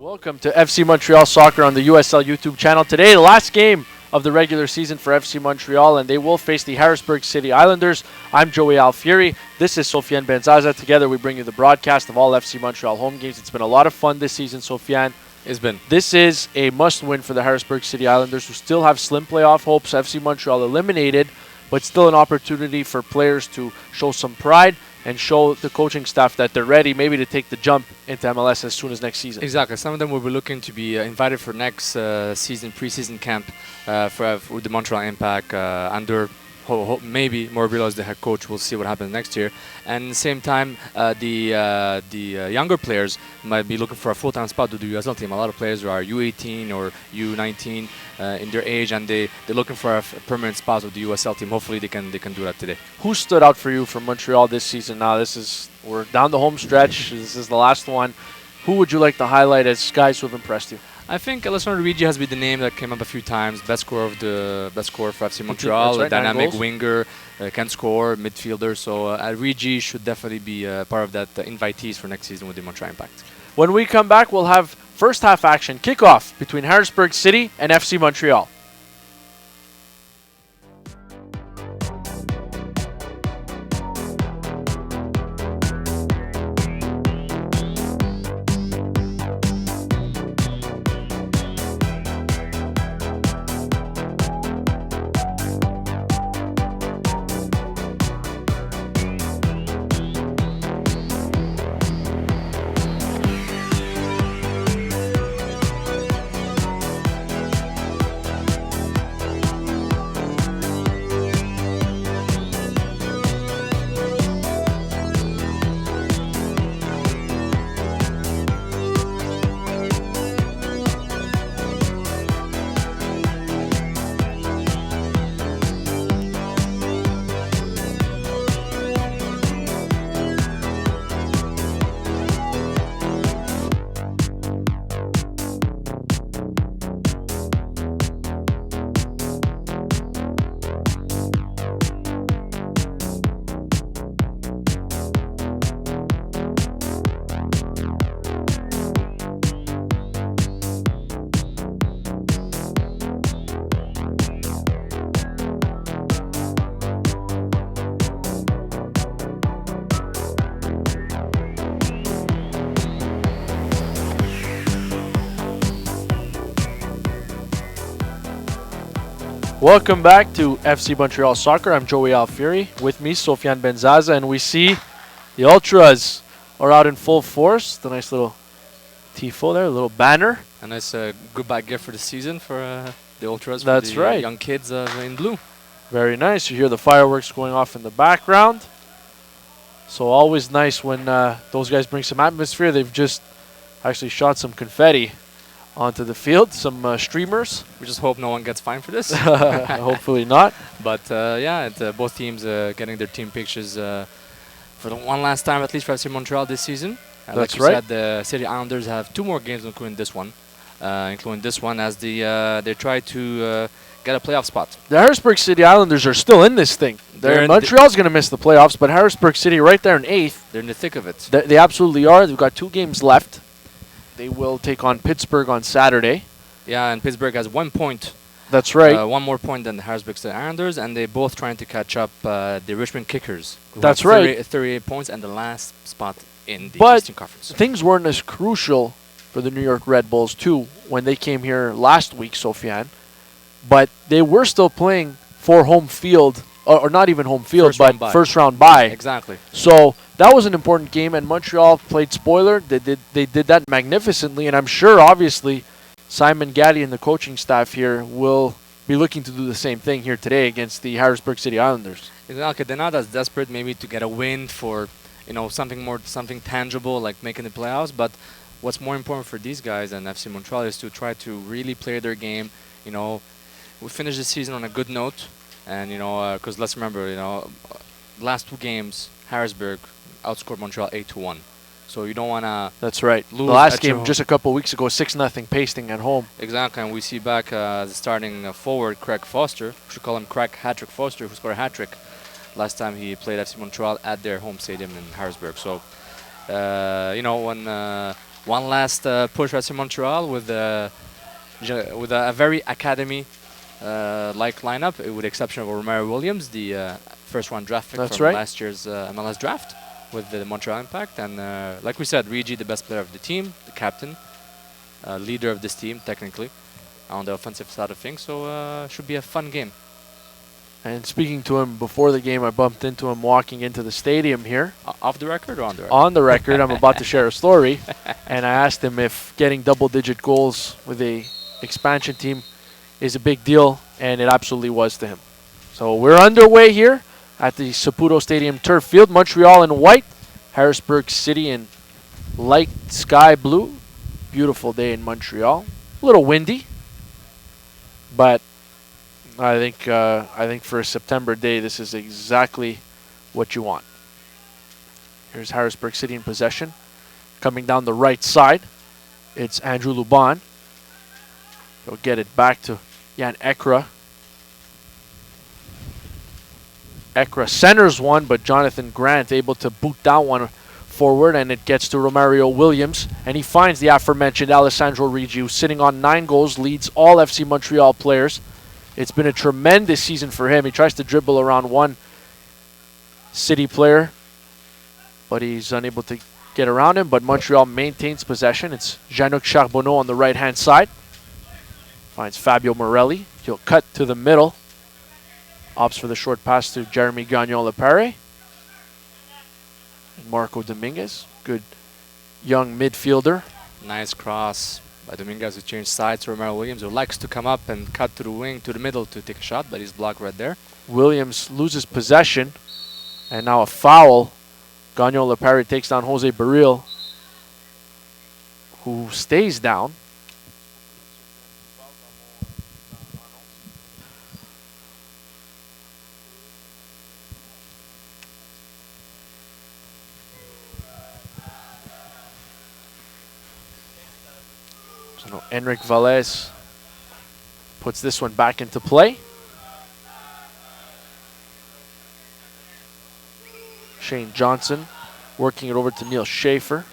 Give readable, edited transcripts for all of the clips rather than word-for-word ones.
Welcome to FC Montreal Soccer on the USL YouTube channel. Today, the last game of the regular season for FC Montreal, and they will face the Harrisburg City Islanders. I'm Joey Alfieri. This is Sofiane Benzaza. Together, we bring you the broadcast of all FC Montreal home games. It's been a lot of fun this season, Sofiane. It's been. This is a must-win for the Harrisburg City Islanders, who still have slim playoff hopes. FC Montreal eliminated, but still an opportunity for players to show some pride and show the coaching staff that they're ready maybe to take the jump into MLS as soon as next season. Exactly. Some of them will be looking to be invited for next season, preseason camp for the Montreal Impact under maybe Montreal as the head coach. We'll see what happens next year. And at the same time, the younger players might be looking for a full-time spot to the USL team. A lot of players are U18 or U19 in their age, and they're looking for a permanent spot with the USL team. Hopefully, they can do that today. Who stood out for you from Montreal this season? Now, we're down the home stretch. This is the last one. Who would you like to highlight as guys who have impressed you? I think Alessandro Rigi has been the name that came up a few times. Best scorer for FC Montreal, right, a dynamic winger, can score, midfielder. So Rigi should definitely be part of that invitees for next season with the Montreal Impact. When we come back, we'll have first half action kickoff between Harrisburg City and FC Montreal. Welcome back to FC Montreal Soccer. I'm Joey Alfieri. With me, Sofiane Benzaza, and we see the Ultras are out in full force. The nice little tifo there, a little banner. A nice goodbye gift for the season for the Ultras. That's for the right. Young kids in blue. Very nice. You hear the fireworks going off in the background. So always nice when those guys bring some atmosphere. They've just actually shot some confetti onto the field, some streamers. We just hope no one gets fined for this. Hopefully not. But both teams getting their team pictures for the one last time, at least for FC Montreal this season. That's like you right. said, the City Islanders have 2 more games, including this one, as they try to get a playoff spot. The Harrisburg City Islanders are still in this thing. Montreal's going to miss the playoffs, but Harrisburg City right there in 8th. They're in the thick of it. They absolutely are. They've got 2 games left. They will take on Pittsburgh on Saturday. Yeah, and Pittsburgh has 1 point. That's right. 1 more point than the Harrisburg City Islanders, and they're both trying to catch up the Richmond Kickers. That's have right. 38 points and the last spot in the But Eastern Conference. things weren't as crucial for the New York Red Bulls too when they came here last week, Sofiane. But they were still playing for home field, or not even home field, but first round bye. Exactly. So that was an important game, and Montreal played spoiler. They did that magnificently, and I'm sure, obviously, Simon Gaddy and the coaching staff here will be looking to do the same thing here today against the Harrisburg City Islanders. Exactly. They're not as desperate maybe to get a win for, something tangible like making the playoffs. But what's more important for these guys and FC Montreal is to try to really play their game. We finished the season on a good note, and because let's remember, last two games Harrisburg outscored Montreal 8-1. So you don't want to. That's right. Lose the last at game just a couple of weeks ago, 6-0 pasting at home. Exactly, and we see back the starting forward, Craig Foster. We should call him Craig Hat-Trick Foster, who scored a hat-trick last time he played FC Montreal at their home stadium in Harrisburg. So, one last push for FC Montreal with a very academy like lineup, with the exception of Romero Williams, the first round draft pick from last year's MLS draft with the Montreal Impact. And like we said, Rigi, the best player of the team, the captain, leader of this team technically on the offensive side of things. So should be a fun game. And speaking to him before the game, I bumped into him walking into the stadium here. Off the record or on the record? On the record. I'm about to share a story. And I asked him if getting double-digit goals with a expansion team is a big deal, and it absolutely was to him. So we're underway here at the Saputo Stadium turf field. Montreal in white, Harrisburg City in light sky blue. Beautiful day in Montreal. A little windy, but I think for a September day, this is exactly what you want. Here's Harrisburg City in possession. Coming down the right side, it's Andrew Luban. He'll get it back to Jan Ekra. Ekra centers one, but Jonathan Grant able to boot down one forward, and it gets to Romario Williams, and he finds the aforementioned Alessandro Rigi, who's sitting on 9 goals, leads all FC Montreal players. It's been a tremendous season for him. He tries to dribble around one City player, but he's unable to get around him. But Montreal maintains possession. It's Jean-Luc Charbonneau on the right-hand side. Finds Fabio Morelli. He'll cut to the middle. Opts for the short pass to Jeremy Gagnon-Lepare. And Marco Dominguez, good young midfielder. Nice cross by Dominguez, who changed sides to Romero Williams, who likes to come up and cut to the wing, to the middle to take a shot, but he's blocked right there. Williams loses possession, and now a foul. Gagnon-Lepare takes down Jose Baril, who stays down. So Enric Valles puts this one back into play. Shane Johnson working it over to Neil Schaefer.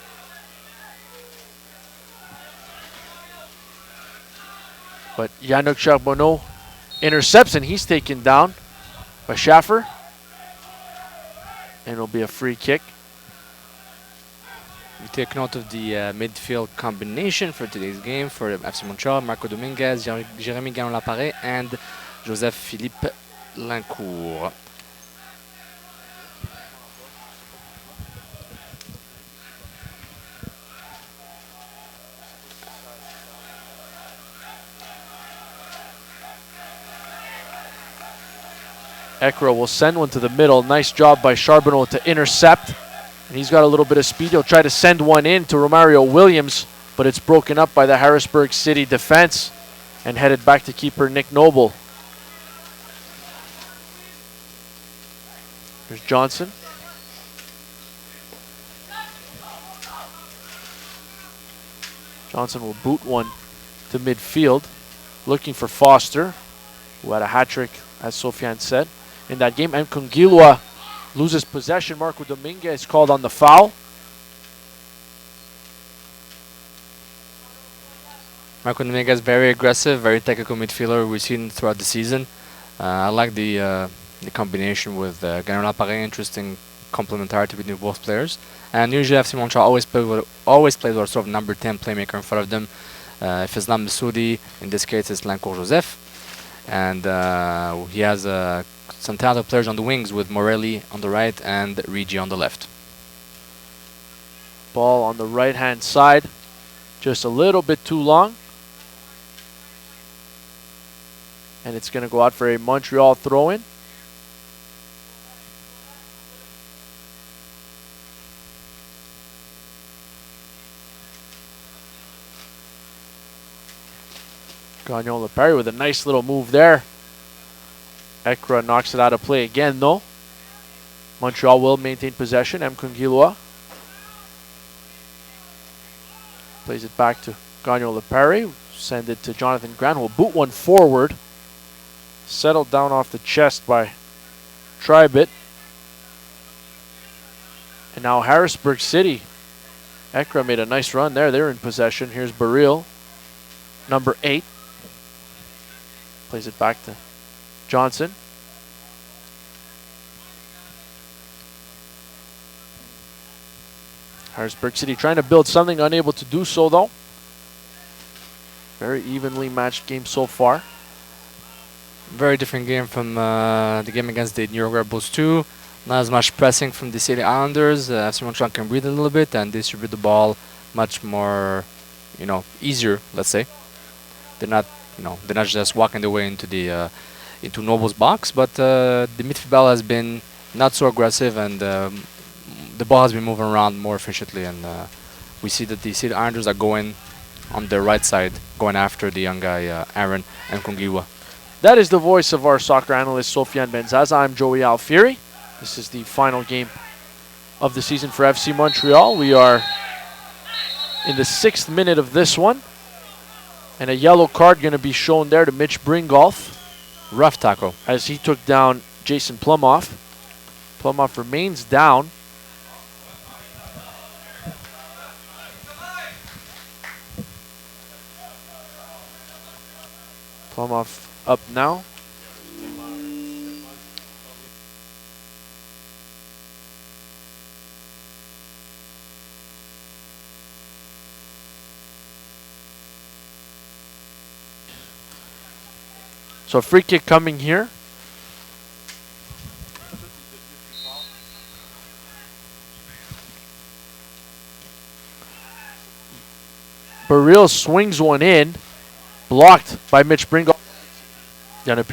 But Yannick Charbonneau intercepts, and he's taken down by Schaffer. And it'll be a free kick. We take note of the midfield combination for today's game for FC Montreal: Marco Dominguez, Jérémy Gagnon-Lepare, and Joseph-Philippe Lincourt. Ekra will send one to the middle. Nice job by Charbonneau to intercept. And he's got a little bit of speed. He'll try to send one in to Romario Williams, but it's broken up by the Harrisburg City defense and headed back to keeper Nick Noble. There's Johnson. Johnson will boot one to midfield, looking for Foster, who had a hat-trick, as Sofiane said, in that game. And Kungilwa loses possession. Marco Dominguez called on the foul. Marco Dominguez, very aggressive, very technical midfielder we've seen throughout the season. I like the combination with Gagnon-Lepare, interesting complementary between both players. And usually FC Montreal always plays with a sort of number 10 playmaker in front of them. If it's not Massoudi, in this case it's Lancourt Joseph. And he has some talented players on the wings with Morelli on the right and Rigi on the left. Ball on the right-hand side, just a little bit too long. And it's going to go out for a Montreal throw-in. Gagnon Lepari with a nice little move there. Ekra knocks it out of play again, though. Montreal will maintain possession. M. Kungilwa plays it back to Gagnon Lepari. Send it to Jonathan Grant, who will boot one forward. Settled down off the chest by Tribit. And now Harrisburg City. Ekra made a nice run there. They're in possession. Here's Baril, number 8. Plays it back to Johnson. Harrisburg City trying to build something, unable to do so though. Very evenly matched game so far. Very different game from the game against the New York Red Bulls 2. Not as much pressing from the City Islanders. FC Montreal can breathe a little bit and distribute the ball much more, easier. Let's say they're not just walking their way into Noble's box, but the midfield has been not so aggressive and the ball has been moving around more efficiently. And we see that the City Islanders are going on their right side, going after the young guy Aaron and Kungiwa. That is the voice of our soccer analyst, Sofiane Benzaza. I'm Joey Alfieri. This is the final game of the season for FC Montreal. We are in the 6th minute of this one. And a yellow card going to be shown there to Mitch Bringolf. Rough tackle. As he took down Jason Plumoff. Plumoff remains down. Plumoff up now. So a free kick coming here. Baril swings one in. Blocked by Mitch Bringle. Gagnon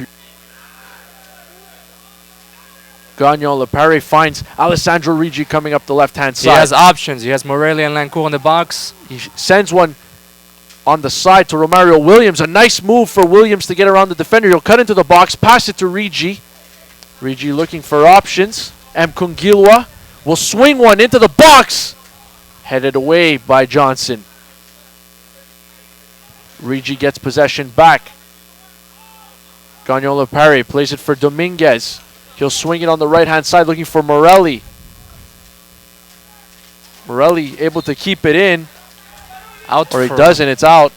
Lepari finds Alessandro Rigi coming up the left-hand side. He has options. He has Morelli and Lancourt in the box. He sends one on the side to Romario Williams. A nice move for Williams to get around the defender. He'll cut into the box, pass it to Rigi. Rigi looking for options. M. Kungilwa will swing one into the box. Headed away by Johnson. Rigi gets possession back. Gagnon Lepari plays it for Dominguez. He'll swing it on the right-hand side looking for Morelli. Morelli able to keep it in. Out or he doesn't, it's out.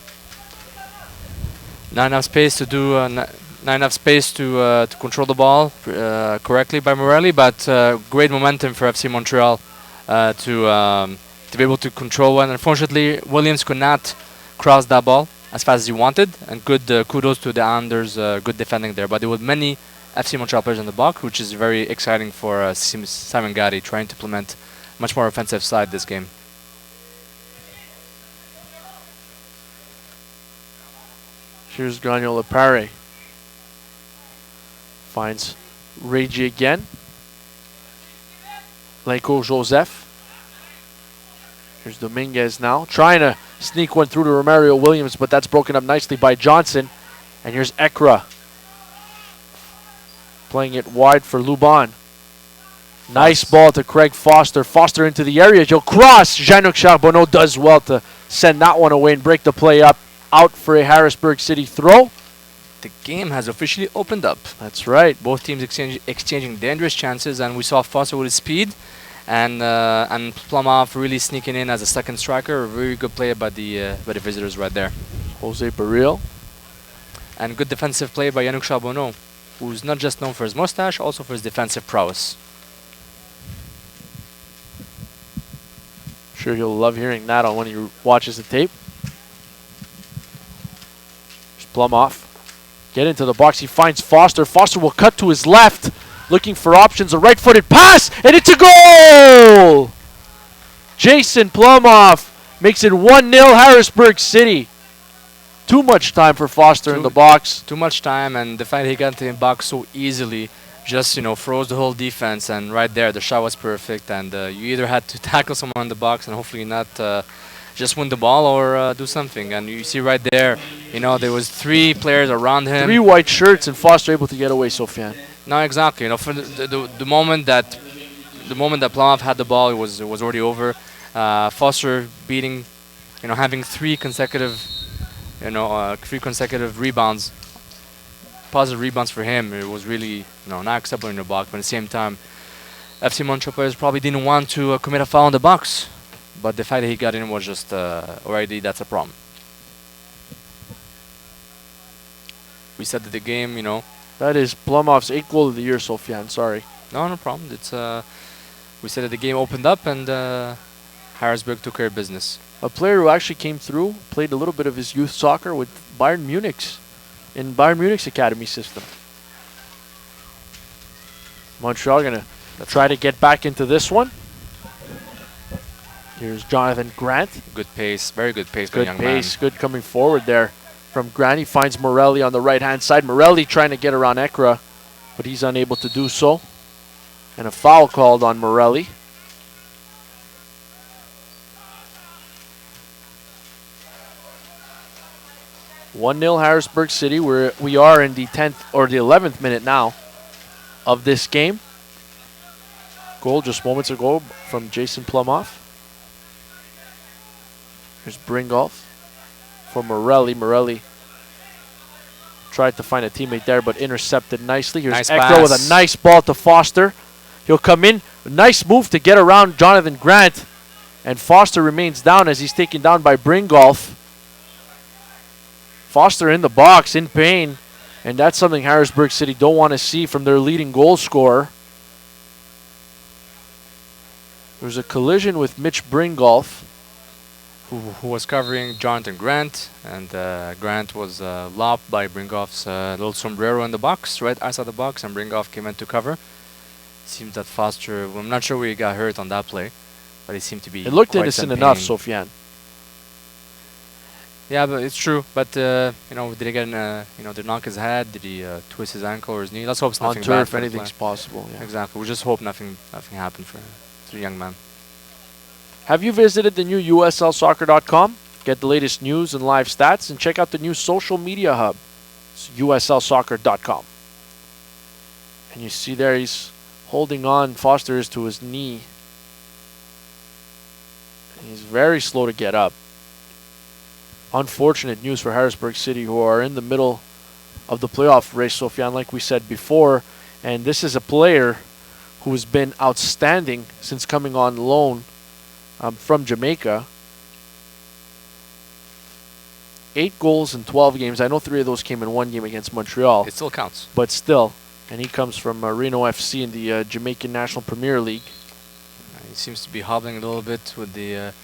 Not enough space to control the ball correctly by Morelli, but great momentum for FC Montreal to be able to control one. Unfortunately, Williams could not cross that ball as fast as he wanted, and good kudos to the Islanders, good defending there. But there were many FC Montreal players in the box, which is very exciting for Simon Gatti, trying to implement much more offensive side this game. Here's Gagnon Lepari. Finds Rigi again. Lancourt Joseph. Here's Dominguez now. Trying to sneak one through to Romario Williams, but that's broken up nicely by Johnson. And here's Ekra. Playing it wide for Luban. Nice ball to Craig Foster. Foster into the area. He'll cross. Jean-Luc Charbonneau does well to send that one away and break the play up. Out for a Harrisburg City throw. The game has officially opened up. That's right. Both teams exchanging dangerous chances, and we saw Foster with his speed, and Plumoff really sneaking in as a second striker. A very good play by the visitors right there. Jose Baril. And good defensive play by Jean-Luc Charbonneau, who's not just known for his mustache, also for his defensive prowess. Sure, he'll love hearing that on when he watches the tape. There's Plumoff. Get into the box. He finds Foster. Foster will cut to his left, looking for options. A right-footed pass, and it's a goal! Jason Plumoff makes it 1-0 Harrisburg City. Too much time for Foster in the box. Too much time, and the fact he got into the box so easily just, froze the whole defense. And right there, the shot was perfect. And you either had to tackle someone in the box and hopefully not just win the ball or do something. And you see right there, there was 3 players around him. 3 white shirts, and Foster able to get away, Sofiane. No, exactly. For the moment that Plumoff had the ball, it was already over. Foster beating, having 3 consecutive, 3 consecutive rebounds, positive rebounds for him. It was really, not acceptable in the box. But at the same time, FC Montreal players probably didn't want to commit a foul in the box. But the fact that he got in was just already, that's a problem. We said that the game, That is Plumoff's 8th goal of the year, Sofiane. Sorry. No problem. It's we said that the game opened up and Harrisburg took care of business. A player who actually came through, played a little bit of his youth soccer with Bayern Munich's, in Bayern Munich's academy system. Montreal going to try to get back into this one. Here's Jonathan Grant. Good pace, very good pace. Good pace, good coming forward there from Grant. He finds Morelli on the right-hand side. Morelli trying to get around Ekra, but he's unable to do so. And a foul called on Morelli. (1-0) Harrisburg City. We are in the 10th or the 11th minute now of this game. Goal just moments ago from Jason Plumoff. Here's Bringolf for Morelli. Morelli tried to find a teammate there, but intercepted nicely. Here's nice Ekra with a nice ball to Foster. He'll come in. Nice move to get around Jonathan Grant. And Foster remains down as he's taken down by Bringolf. Foster in the box, in pain. And that's something Harrisburg City don't want to see from their leading goal scorer. There's a collision with Mitch Bringolf, who was covering Jonathan Grant, and Grant was lopped by Bringolf's little sombrero in the box, right outside the box, and Bringolf came in to cover. Seems that Foster, I'm not sure where he got hurt on that play, but he seemed to be. It looked innocent enough, Sofiane. Yeah, but it's true. But did he get did he knock his head? Did he twist his ankle or his knee? Let's hope it's nothing on bad. turf, anything's possible. Yeah. Exactly. We just hope nothing happened for the young man. Have you visited the new USLsoccer.com? Get the latest news and live stats, and check out the new social media hub. It's USLsoccer.com. And you see there he's holding on. Foster is to his knee. And he's very slow to get up. Unfortunate news for Harrisburg City, who are in the middle of the playoff race, Sofiane, like we said before. And this is a player who has been outstanding since coming on loan from Jamaica. 8 goals in 12 games. I know 3 of those came in 1 game against Montreal. It still counts. But still. And he comes from Reno FC in the Jamaican National Premier League. He seems to be hobbling a little bit with the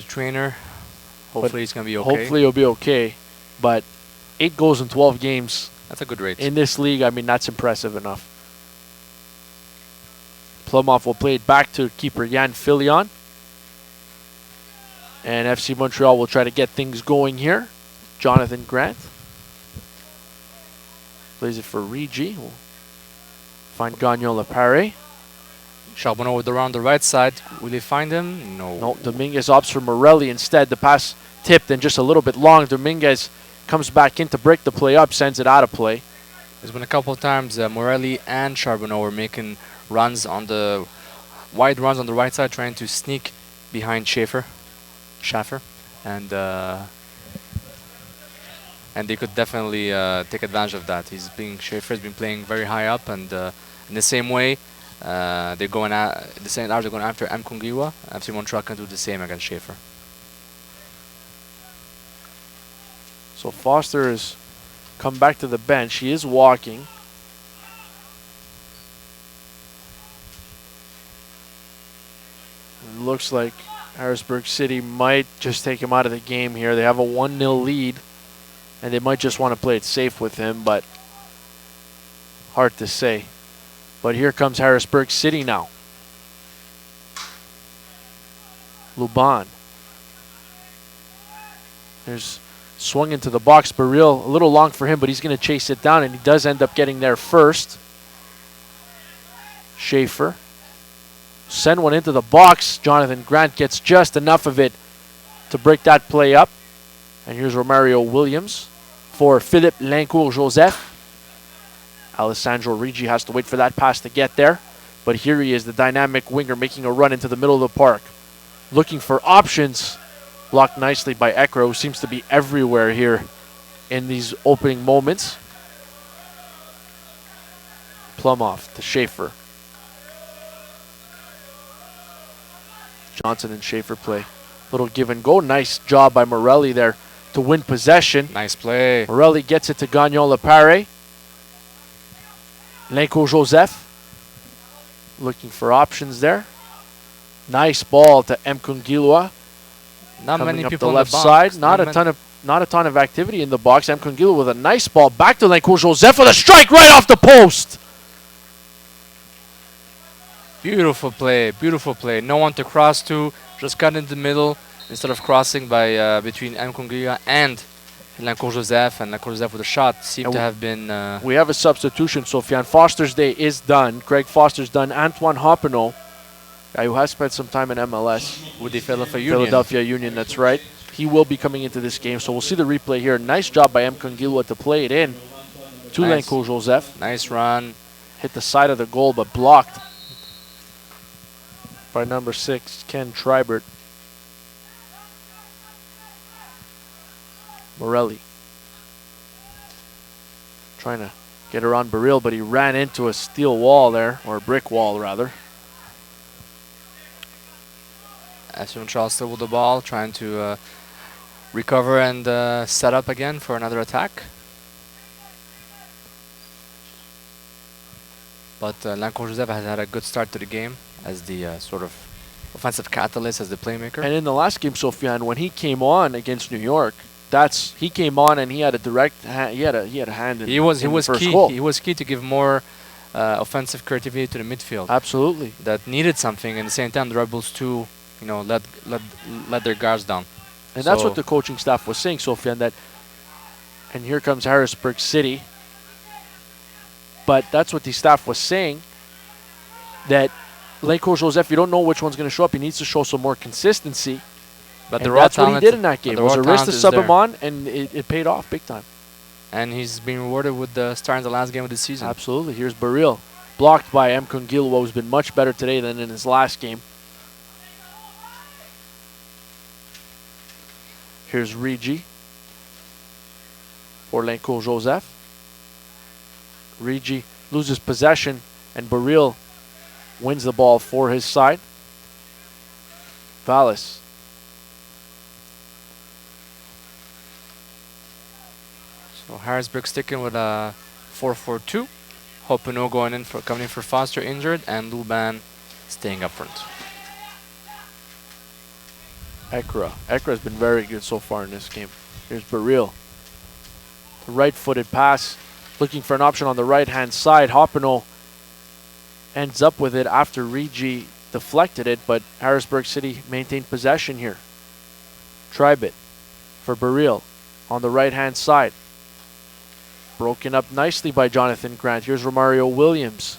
trainer. Hopefully he's going to be okay. Hopefully he'll be okay. But 8 goals in 12 games. That's a good rate. In this league, I mean, that's impressive enough. Plumoff will play it back to keeper Jan Filion. And FC Montreal will try to get things going here. Jonathan Grant plays it for Rigi. We'll find Gagnon Lepare. Charbonneau with around the right side. Will he find him? No. No, Dominguez opts for Morelli instead. The pass tipped and just a little bit long. Dominguez comes back in to break the play up, sends it out of play. There's been a couple of times Morelli and Charbonneau were making runs on the wide runs on the right side, trying to sneak behind Schaffer, and they could definitely take advantage of that. Schaffer's been playing very high up, and in the same way, they're going after M. Kungiwa. FC Montreal can do the same against Schaffer. So Foster has come back to the bench. He is walking. looks like Harrisburg City might just take him out of the game here. They have a 1-0 lead, and they might just want to play it safe with him, but hard to say. But here comes Harrisburg City now. Luban. There's swung into the box. Baril, a little long for him, but he's going to chase it down, and he does end up getting there first. Schaefer. Send one into the box. Jonathan Grant gets just enough of it to break that play up. And here's Romario Williams for Philippe Lincourt-Joseph. Alessandro Rigi has to wait for that pass to get there. But here he is, the dynamic winger, making a run into the middle of the park. Looking for options. Blocked nicely by Ekra, who seems to be everywhere here in these opening moments. Plumoff to Schaefer. Johnson and Schaefer play. Little give and go. Nice job by Morelli there to win possession. Nice play. Morelli gets it to Gagnon Lepare. Lincourt-Joseph looking for options there. Nice ball to M. Kungilwa. Not Coming many up people the in left the box. side. Not a ton of activity in the box. M. Kungilwa with a nice ball back to Lincourt-Joseph with a strike right off the post. Beautiful play. Beautiful play. No one to cross to. Just cut in the middle instead of crossing by between M. Kungilwa and Lincourt-Joseph. And Lincourt-Joseph with a shot seemed to have been... we have a substitution, Sofiane. Foster's day is done. Craig Foster's done. Antoine Hopineau, guy who has spent some time in MLS. with the Philadelphia Union. Philadelphia Union, that's right. He will be coming into this game, so we'll see the replay here. Nice job by M. Kungilwa to play it in to Nice. Lincourt-Joseph. Nice run. Hit the side of the goal, but blocked by number 6, Ken Tribert. Morelli trying to get around Baril, but he ran into a steel wall there, or a brick wall rather. FC Montreal still with the ball, trying to recover and set up again for another attack. But Lincourt-Joseph has had a good start to the game as the sort of offensive catalyst, as the playmaker. And in the last game, Sofiane, when he came on against New York, he came on and he had a direct he had a hand in, he was the first key. goal. He was key to give more offensive creativity to the midfield. Absolutely. That needed something. At the same time, the Rebels too, let their guards down. And that's So- what the coaching staff was saying, Sofiane, that, and here comes Harrisburg City. But that's what the staff was saying, that Lincourt-Joseph, you don't know which one's going to show up. He needs to show some more consistency. But And the raw that's what he talent, did in that game. the It was raw a risk talent to is sub there. him on, and it paid off big time. And he's been rewarded with the start in the last game of the season. Absolutely. Here's Baril, blocked by M. Kungilwa, who's been much better today than in his last game. Here's Rigi for Lincourt-Joseph. Rigi loses possession, and Baril wins the ball for his side. Vallis. So Harrisburg sticking with a 4-4-2. Hopineau coming in for Foster injured, and Luban staying up front. Ekra. Ekra's been very good so far in this game. Here's Baril. The right-footed pass, looking for an option on the right-hand side. Hopineau ends up with it after Rigi deflected it, but Harrisburg City maintained possession here. Tribit for Baril on the right-hand side. Broken up nicely by Jonathan Grant. Here's Romario Williams.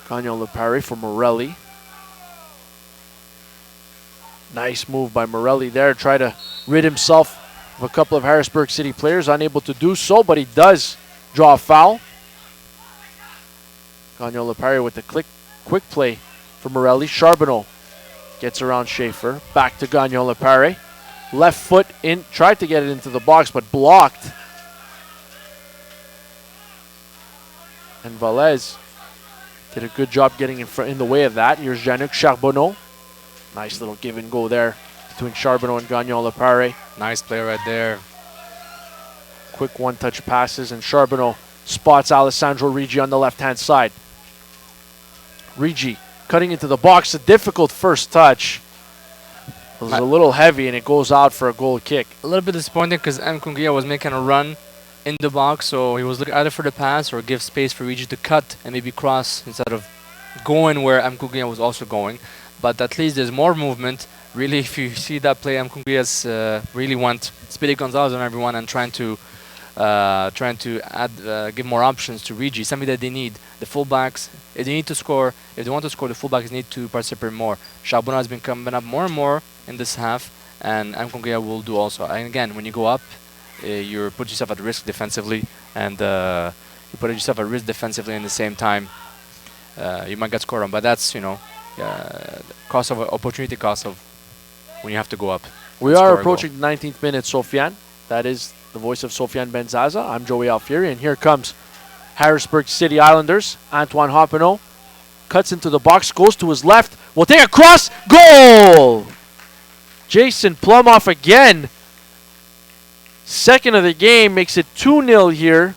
Gagnon Lepare for Morelli. Nice move by Morelli there. Try to rid himself of a couple of Harrisburg City players. Unable to do so, but he does draw a foul. Gagnon Lepare with the quick play for Morelli. Charbonneau gets around Schaefer. Back to Gagnon Lepare. Left foot in, tried to get it into the box, but blocked. And Valles did a good job getting in the way of that. Here's Jean-Luc Charbonneau. Nice little give and go there between Charbonneau and Gagnon Lepare. Nice play right there. Quick one-touch passes, and Charbonneau spots Alessandro Rigi on the left-hand side. Rigi cutting into the box. A difficult first touch. It was a little heavy, and it goes out for a goal kick. A little bit disappointing because M. Kungia was making a run in the box, so he was looking either for the pass or give space for Rigi to cut and maybe cross instead of going where M. Kungia was also going. But at least there's more movement. Really, if you see that play, M. Kungia's really went Speedy Gonzalez on everyone and trying to add, give more options to Rigi, something that they need. The fullbacks, if they need to score, if they want to score, the fullbacks need to participate more. Charbonneau has been coming up more and more in this half, and Mkungia will do also. And again, when you go up, you put yourself at risk defensively, and you put yourself at risk defensively. In the same time, you might get scored on. But that's cost of opportunity cost of when you have to go up. We are approaching the 19th minute, Sofiane. That is the voice of Sofiane Benzaza. I'm Joey Alfieri, and here comes Harrisburg City Islanders. Antoine Hopineau cuts into the box, goes to his left, will take a cross, goal! Jason Plumoff again. Second of the game, makes it 2-0 here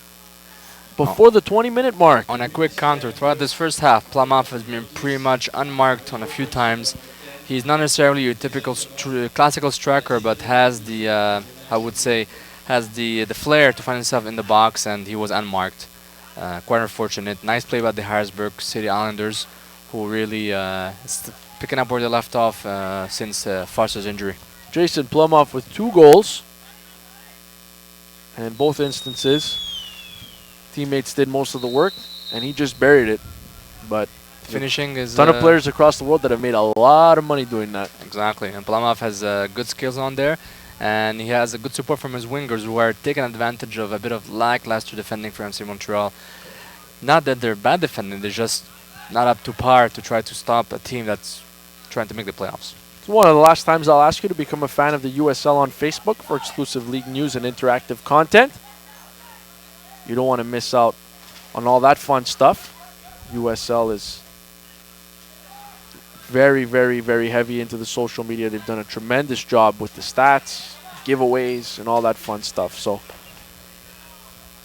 before the 20-minute mark. On a quick counter, throughout this first half, Plumoff has been pretty much unmarked on a few times. He's not necessarily your typical classical striker, but has the, I would say, has the flair to find himself in the box, and he was unmarked. Quite unfortunate. Nice play by the Harrisburg City Islanders, who really picking up where they left off since Foster's injury. Jason Plumoff with 2 goals. And in both instances, teammates did most of the work, and he just buried it. But finishing is a ton of players across the world that have made a lot of money doing that. Exactly, and Plumoff has good skills on there, and he has a good support from his wingers who are taking advantage of a bit of lackluster defending for FC Montreal. Not that they're bad defending, they're just not up to par to try to stop a team that's trying to make the playoffs. It's one of the last times I'll ask you to become a fan of the USL on Facebook for exclusive league news and interactive content. You don't want to miss out on all that fun stuff. USL is very, very, very heavy into the social media. They've done a tremendous job with the stats, giveaways, and all that fun stuff. So you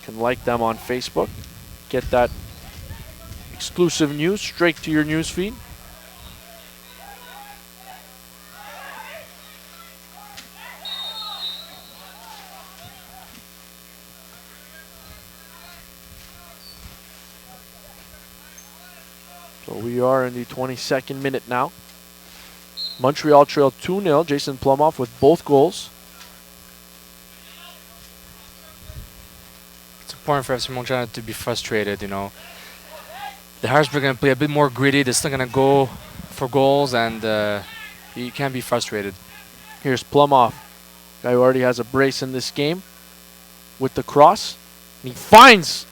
can like them on Facebook. Get that exclusive news straight to your news feed. So we are in the 22nd minute now. Montreal trailed 2-0. Jason Plumoff with both goals. It's important for FC Montreal to be frustrated, you know. The Harrisburg are going to play a bit more gritty. They're still going to go for goals, and you can't be frustrated. Here's Plumoff, guy who already has a brace in this game, with the cross. And he finds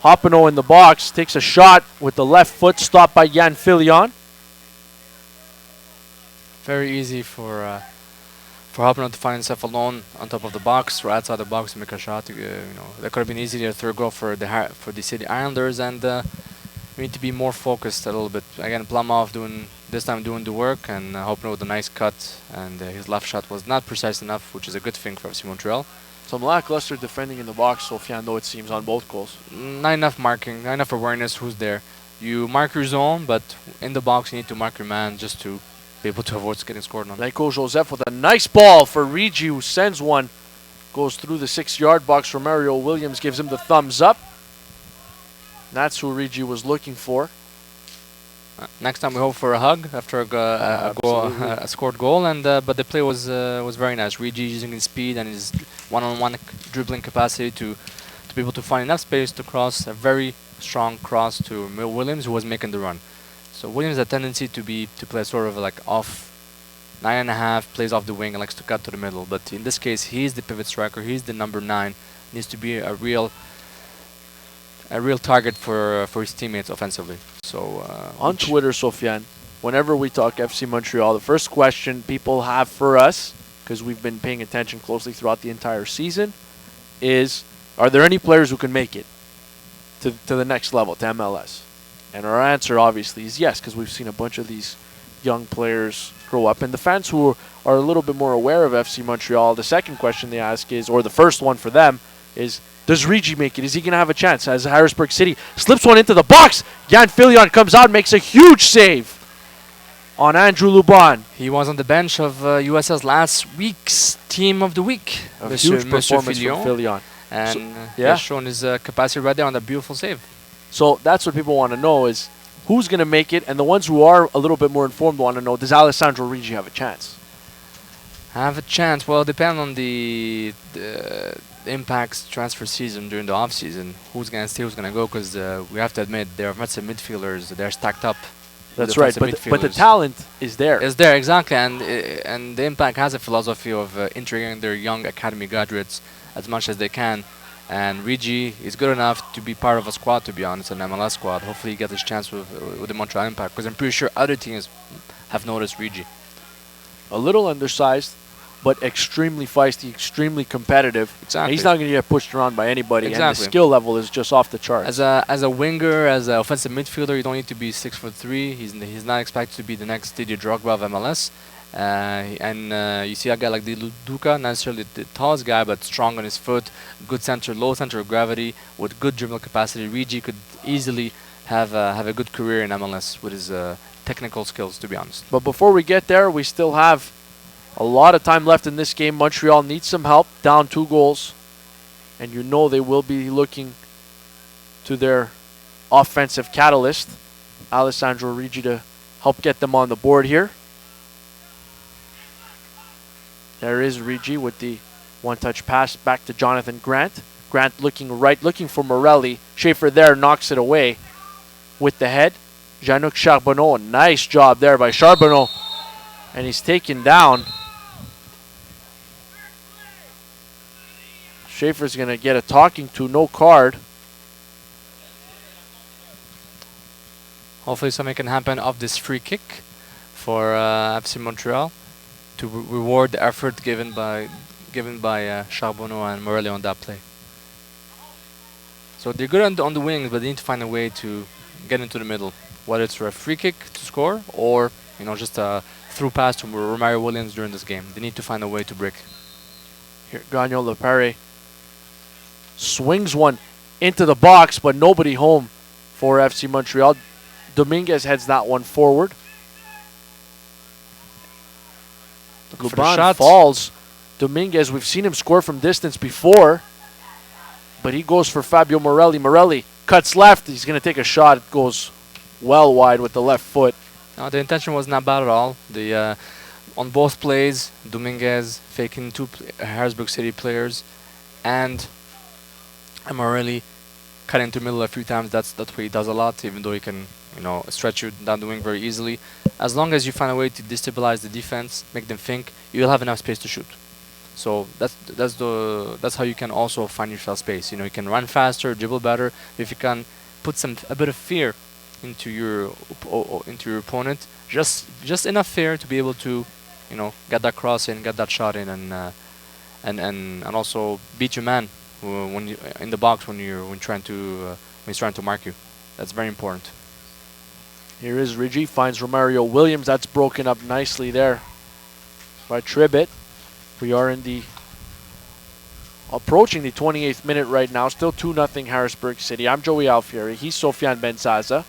Hopineau in the box, takes a shot with the left foot, stopped by Jan Filion. Very easy for Hopineau to find himself alone on top of the box or outside the box to make a shot. That could have been easily a third goal for the City Islanders, and we need to be more focused a little bit. Again, Plumoff doing the work, and Hopineau with a nice cut, and his left shot was not precise enough, which is a good thing for FC Montreal. Some lackluster defending in the box, Sofiane, though, it seems, on both goals. Not enough marking, not enough awareness who's there. You mark your zone, but in the box you need to mark your man just to be able to avoid getting scored on. Nico Joseph with a nice ball for Rigi, who sends one. Goes through the 6-yard box. Romario Williams gives him the thumbs up. That's who Rigi was looking for. Next time we hope for a hug after a scored goal, and but the play was very nice. Rigi using his speed and his one-on-one dribbling capacity to be able to find enough space to cross a very strong cross to Williams, who was making the run. So Williams has a tendency to play sort of like off 9.5, plays off the wing and likes to cut to the middle. But in this case, he's the pivot striker. He's the number 9. Needs to be a real target for his teammates offensively. So on Twitter, Sofiane, whenever we talk FC Montreal, the first question people have for us, because we've been paying attention closely throughout the entire season, is, are there any players who can make it to the next level, to MLS? And our answer, obviously, is yes, because we've seen a bunch of these young players grow up. And the fans who are a little bit more aware of FC Montreal, the second question they ask is, or the first one for them, is, does Rigi make it? Is he going to have a chance? As Harrisburg City slips one into the box, Jan Filion comes out, makes a huge save. on Andrew Luban. He was on the bench of USL's last week's Team of the Week. A huge performance from Filion. And yeah. he has shown his capacity right there on that beautiful save. So that's what people want to know is who's going to make it, and the ones who are a little bit more informed want to know, does Alessandro Rigi have a chance? Have a chance? Well, depend on the Impact's transfer season during the off season. Who's going to stay, who's going to go, because we have to admit, their offensive midfielders, they're stacked up. That's right, but the talent is there. Is there, exactly, and the Impact has a philosophy of integrating their young academy graduates as much as they can. And Rigi is good enough to be part of a squad, to be honest, an MLS squad. Hopefully he gets his chance with the Montreal Impact, because I'm pretty sure other teams have noticed Rigi. A little undersized, but extremely feisty, extremely competitive. Exactly. And he's not going to get pushed around by anybody, Exactly. and the skill level is just off the charts. As a winger, as an offensive midfielder, you don't need to be 6'3". He's not expected to be the next Didier Drogba of MLS. You see a guy like Duca, not necessarily the tallest guy, but strong on his foot, good low center of gravity, with good dribble capacity. Rigi could easily have a good career in MLS with his technical skills, to be honest. But before we get there, we still have a lot of time left in this game. Montreal needs some help, down 2 goals. And you know they will be looking to their offensive catalyst, Alessandro Rigi, to help get them on the board here. There is Rigi with the one-touch pass back to Jonathan Grant. Grant looking right, looking for Morelli. Schaefer there knocks it away with the head. Jean-Luc Charbonneau, nice job there by Charbonneau. And he's taken down. Schaefer's going to get a talking to, no card. Hopefully something can happen off this free kick for FC Montreal to reward the effort given by Charbonneau and Morelli on that play. So they're good on the wings, but they need to find a way to get into the middle, whether it's for a free kick to score or just a through pass to Romario Williams during this game. They need to find a way to break. Here, Gagnon Lepere swings one into the box, but nobody home for FC Montreal. Dominguez heads that one forward. Luban falls. Dominguez, we've seen him score from distance before, but he goes for Fabio Morelli. Morelli cuts left. He's going to take a shot. It goes well wide with the left foot. No, the intention was not bad at all. On both plays, Dominguez faking 2 Harrisburg City players, and Morelli cut into the middle a few times. That's what he does a lot, even though he can stretch you down the wing very easily. As long as you find a way to destabilize the defense, make them think, you'll have enough space to shoot. So that's how you can also find yourself space. You can run faster, dribble better. If you can put a bit of fear into your opponent, just enough fear to be able to get that cross in, get that shot in, and also beat your man when you in the box when he's trying to mark you. That's very important. Here is Rigi, finds Romario Williams. That's broken up nicely there by Tribbett. We are approaching the 28th minute right now. Still 2-0 Harrisburg City. I'm Joey Alfieri. He's Sofiane Benzaza.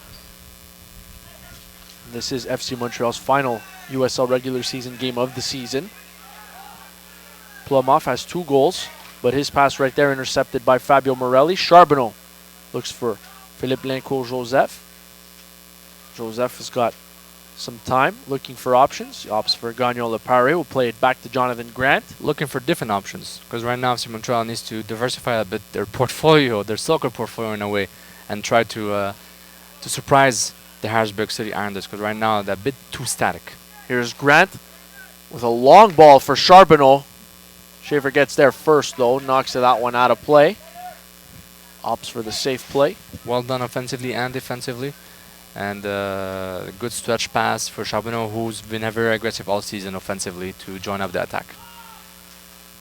This is FC Montreal's final USL regular season game of the season. Plumhoff has 2 goals, but his pass right there intercepted by Fabio Morelli. Charbonneau looks for Philippe Lincourt-Joseph. Joseph has got some time looking for options. He opts for Gagnon Lepare. Will play it back to Jonathan Grant. Looking for different options, because right now FC Montreal needs to diversify a bit their portfolio, their soccer portfolio in a way, and try to surprise the Harrisburg City Islanders, because right now they're a bit too static. Here's Grant with a long ball for Charbonneau. Schaefer gets there first, though. Knocks that one out of play. Opts for the safe play. Well done offensively and defensively. And good stretch pass for Charbonneau, who's been very aggressive all season offensively to join up the attack.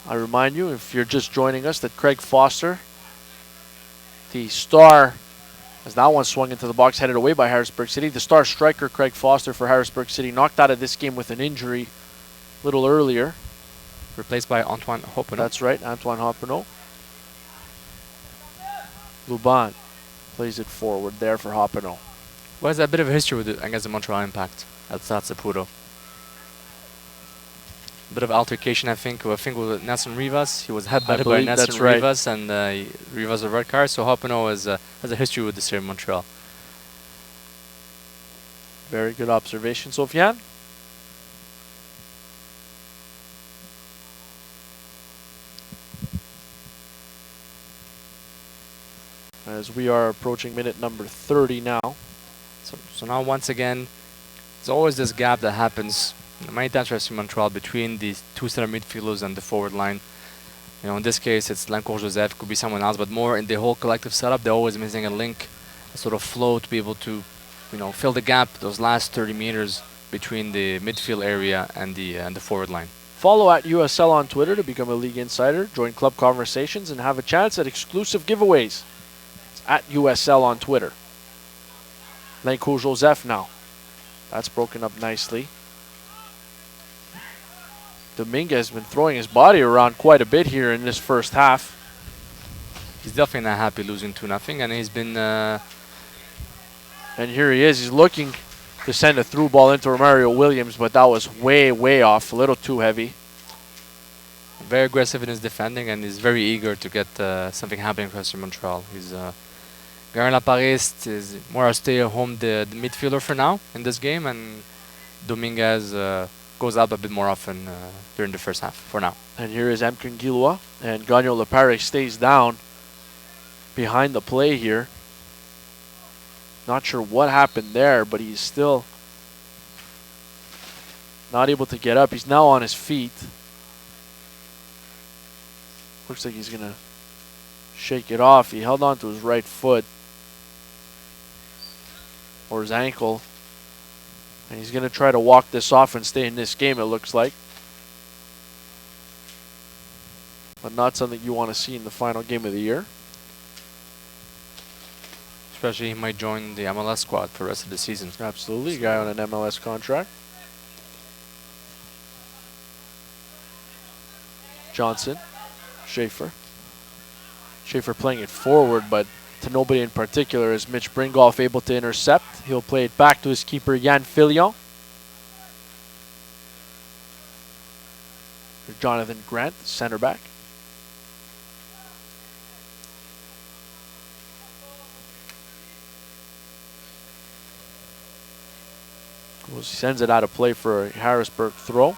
I remind you, if you're just joining us, that Craig Foster, the star, as that one swung into the box, headed away by Harrisburg City. The star striker, Craig Foster for Harrisburg City, knocked out of this game with an injury a little earlier. Replaced by Antoine Hoppeneau. That's right, Antoine Hoppeneau. Luban plays it forward there for Hoppeneau. Well, there's a bit of a history against the Montreal Impact. at Stade Saputo. Bit of altercation, I think. I think with Nelson Rivas. He was headbutted by Nelson Rivas, and Rivas a red card. So Hopino has a history with this here in Montreal. Very good observation, Sofiane. As we are approaching minute number 30 now. So now once again, there's always this gap that happens many times for FC Montreal between the two center midfielders and the forward line. You know, in this case, it's Lancourt Joseph, could be someone else, but more in the whole collective setup, they're always missing a link, a sort of flow to be able to, you know, fill the gap, those last 30 meters between the midfield area and the forward line. Follow at USL on Twitter to become a league insider, join club conversations, and have a chance at exclusive giveaways. It's at USL on Twitter. Lancourt Joseph now. That's broken up nicely. Dominguez has been throwing his body around quite a bit here in this first half. He's definitely not happy losing 2-0, and he's been... and here he is. He's looking to send a through ball into Romario Williams, but that was way, way off. A little too heavy. Very aggressive in his defending, and he's very eager to get something happening for FC Montreal. He's... Garin Lapariste is more a stay-at-home the midfielder for now in this game, and Dominguez goes out a bit more often during the first half for now. And here is Mkongilwa, and Gagnon Lepare stays down behind the play here. Not sure what happened there, but he's still not able to get up. He's now on his feet. Looks like he's going to shake it off. He held on to his right foot or his ankle, and he's going to try to walk this off and stay in this game, it looks like. But not something you want to see in the final game of the year. Especially he might join the MLS squad for the rest of the season. Absolutely, guy on an MLS contract. Johnson, Schaefer. Schaefer playing it forward, but to nobody in particular. Is Mitch Bringolf able to intercept? He'll play it back to his keeper, Yann Fillion. Jonathan Grant, center back. He sends it out of play for a Harrisburg throw.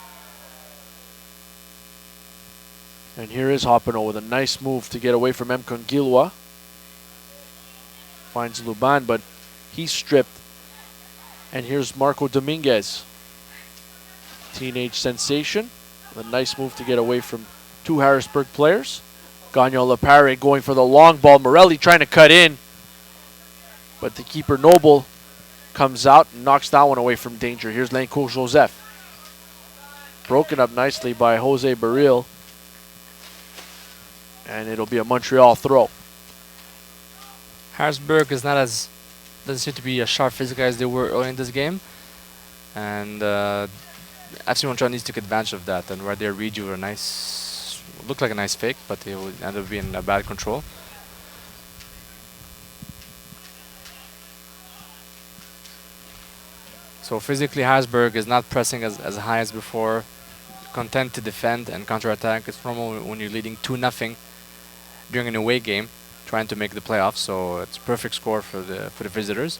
And here is Hopino with a nice move to get away from Mkongilwa. Finds Luban, but he's stripped. And here's Marco Dominguez. Teenage sensation. A nice move to get away from two Harrisburg players. Gagnon Lepare going for the long ball. Morelli trying to cut in. But the keeper Noble comes out and knocks that one away from danger. Here's Lancourt Joseph. Broken up nicely by Jose Baril. And it'll be a Montreal throw. Harrisburg is not as... doesn't seem to be as sharp physically as they were early in this game. And FC Montreal needs to take advantage of that. And right there, Riju a nice... looked like a nice fake, but it would end up being a bad control. So physically, Harrisburg is not pressing as high as before. Content to defend and counterattack. It's normal when you're leading 2-0 during an away game, trying to make the playoffs. So it's a perfect score for the visitors.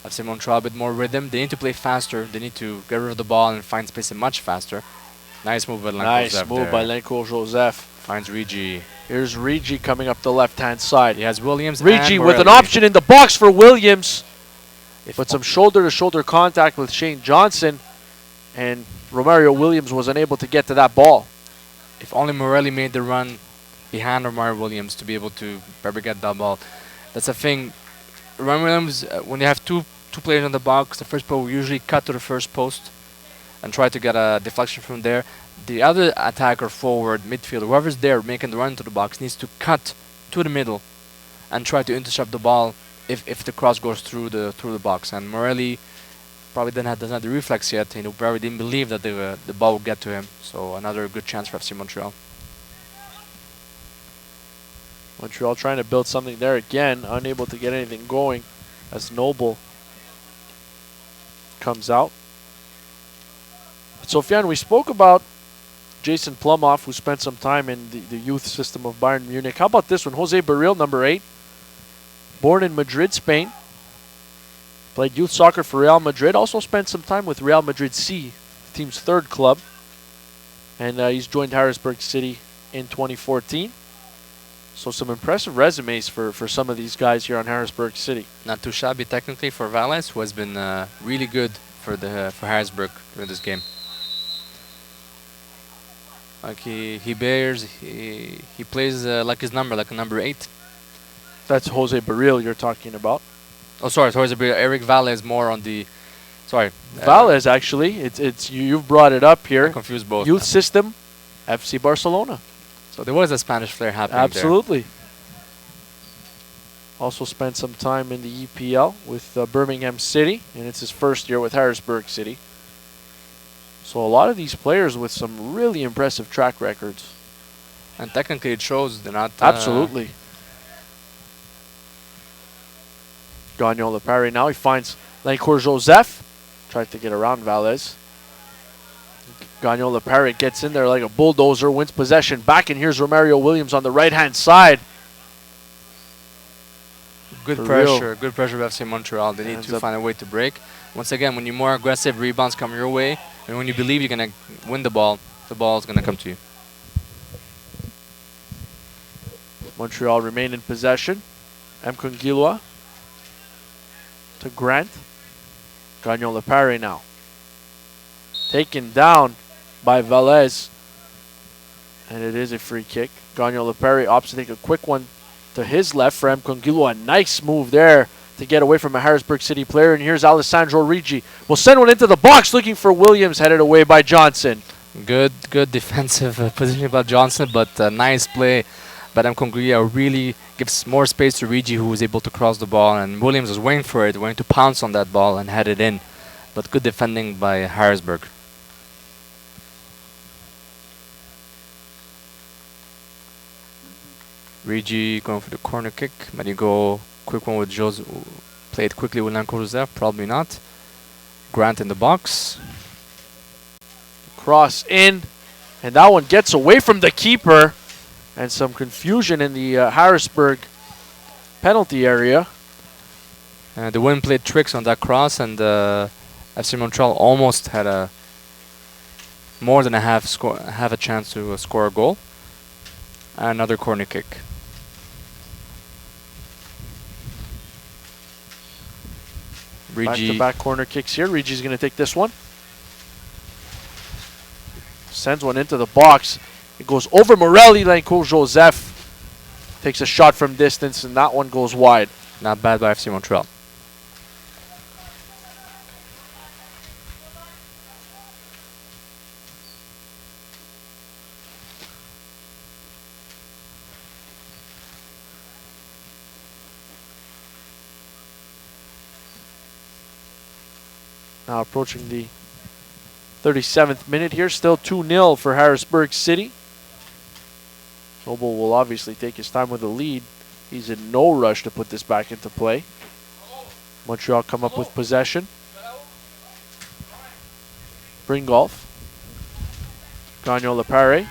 FC Montreal a bit more rhythm. They need to play faster. They need to get rid of the ball and find space much faster. Nice move by Lancourt Joseph. Nice move by Lancourt Joseph. Finds Rigi. Here's Rigi coming up the left-hand side. He has Williams. Rigi with an option in the box for Williams. But some shoulder-to-shoulder contact with Shane Johnson, and Romario Williams was unable to get to that ball. If only Morelli made the run behind Romario Williams to be able to probably get that ball. That's a thing. Romario Williams, when you have two players in the box, the first player will usually cut to the first post and try to get a deflection from there. The other attacker, forward, midfielder, whoever's there making the run to the box needs to cut to the middle and try to intercept the ball if the cross goes through the box. And Morelli probably doesn't have the reflex yet. He probably didn't believe that the ball would get to him. So another good chance for FC Montreal. Montreal trying to build something there again, unable to get anything going as Noble comes out. Sofiane, we spoke about Jason Plumoff, who spent some time in the youth system of Bayern Munich. How about this one? Jose Barril, number 8, born in Madrid, Spain. Played youth soccer for Real Madrid. Also spent some time with Real Madrid C, the team's 3rd club. And he's joined Harrisburg City in 2014. So some impressive resumes for some of these guys here on Harrisburg City. Not too shabby technically for Valles, who has been really good for Harrisburg during this game. Like he plays like his number, like a number 8. That's Jose Barril you're talking about. Oh, sorry, Eric Valles more on the. Sorry. Valles, actually, it's you've brought it up here. I confused both. Youth system, FC Barcelona. So there was a Spanish flair happening Absolutely. Also spent some time in the EPL with Birmingham City, and it's his 1st year with Harrisburg City. So a lot of these players with some really impressive track records. And technically it shows they're not... Absolutely. Gagnon Lepari now. He finds Lancourt Joseph. Tried to get around Valles. Gagnon Lepari gets in there like a bulldozer, wins possession back, and here's Romario Williams on the right-hand side. Good pressure of FC Montreal. They need to find a way to break. Once again, when you're more aggressive, rebounds come your way. And when you believe you're going to win the ball is going to come to you. Montreal remain in possession. M. Kungilwa to Grant. Gagnon Lepari now. Taken down by Valles. And it is a free kick. Gagnon Lepari opts to take a quick one to his left for M. Kungilwa. A nice move there to get away from a Harrisburg City player. And here's Alessandro Ricci. Will send one into the box looking for Williams, headed away by Johnson. Good defensive positioning by Johnson, but nice play. But M. Kungilwa really gives more space to Ricci, who was able to cross the ball. And Williams was waiting for it, waiting to pounce on that ball and head it in. But good defending by Harrisburg. Ricci going for the corner kick. Marigo, quick one with Jose. Played quickly with Lancourt Joseph. Probably not. Grant in the box. Cross in. And that one gets away from the keeper. And some confusion in the Harrisburg penalty area. The wind played tricks on that cross, and FC Montreal almost had more than half a chance to score a goal. Another corner kick. Back-to-back corner kicks here. Ricci's going to take this one. Sends one into the box. It goes over Morelli. Lancourt Joseph takes a shot from distance, and that one goes wide. Not bad by FC Montreal. Now approaching the 37th minute here. Still 2-0 for Harrisburg City. Noble will obviously take his time with the lead. He's in no rush to put this back into play. Montreal come up with possession. Bringolf. Gagnon Lepari.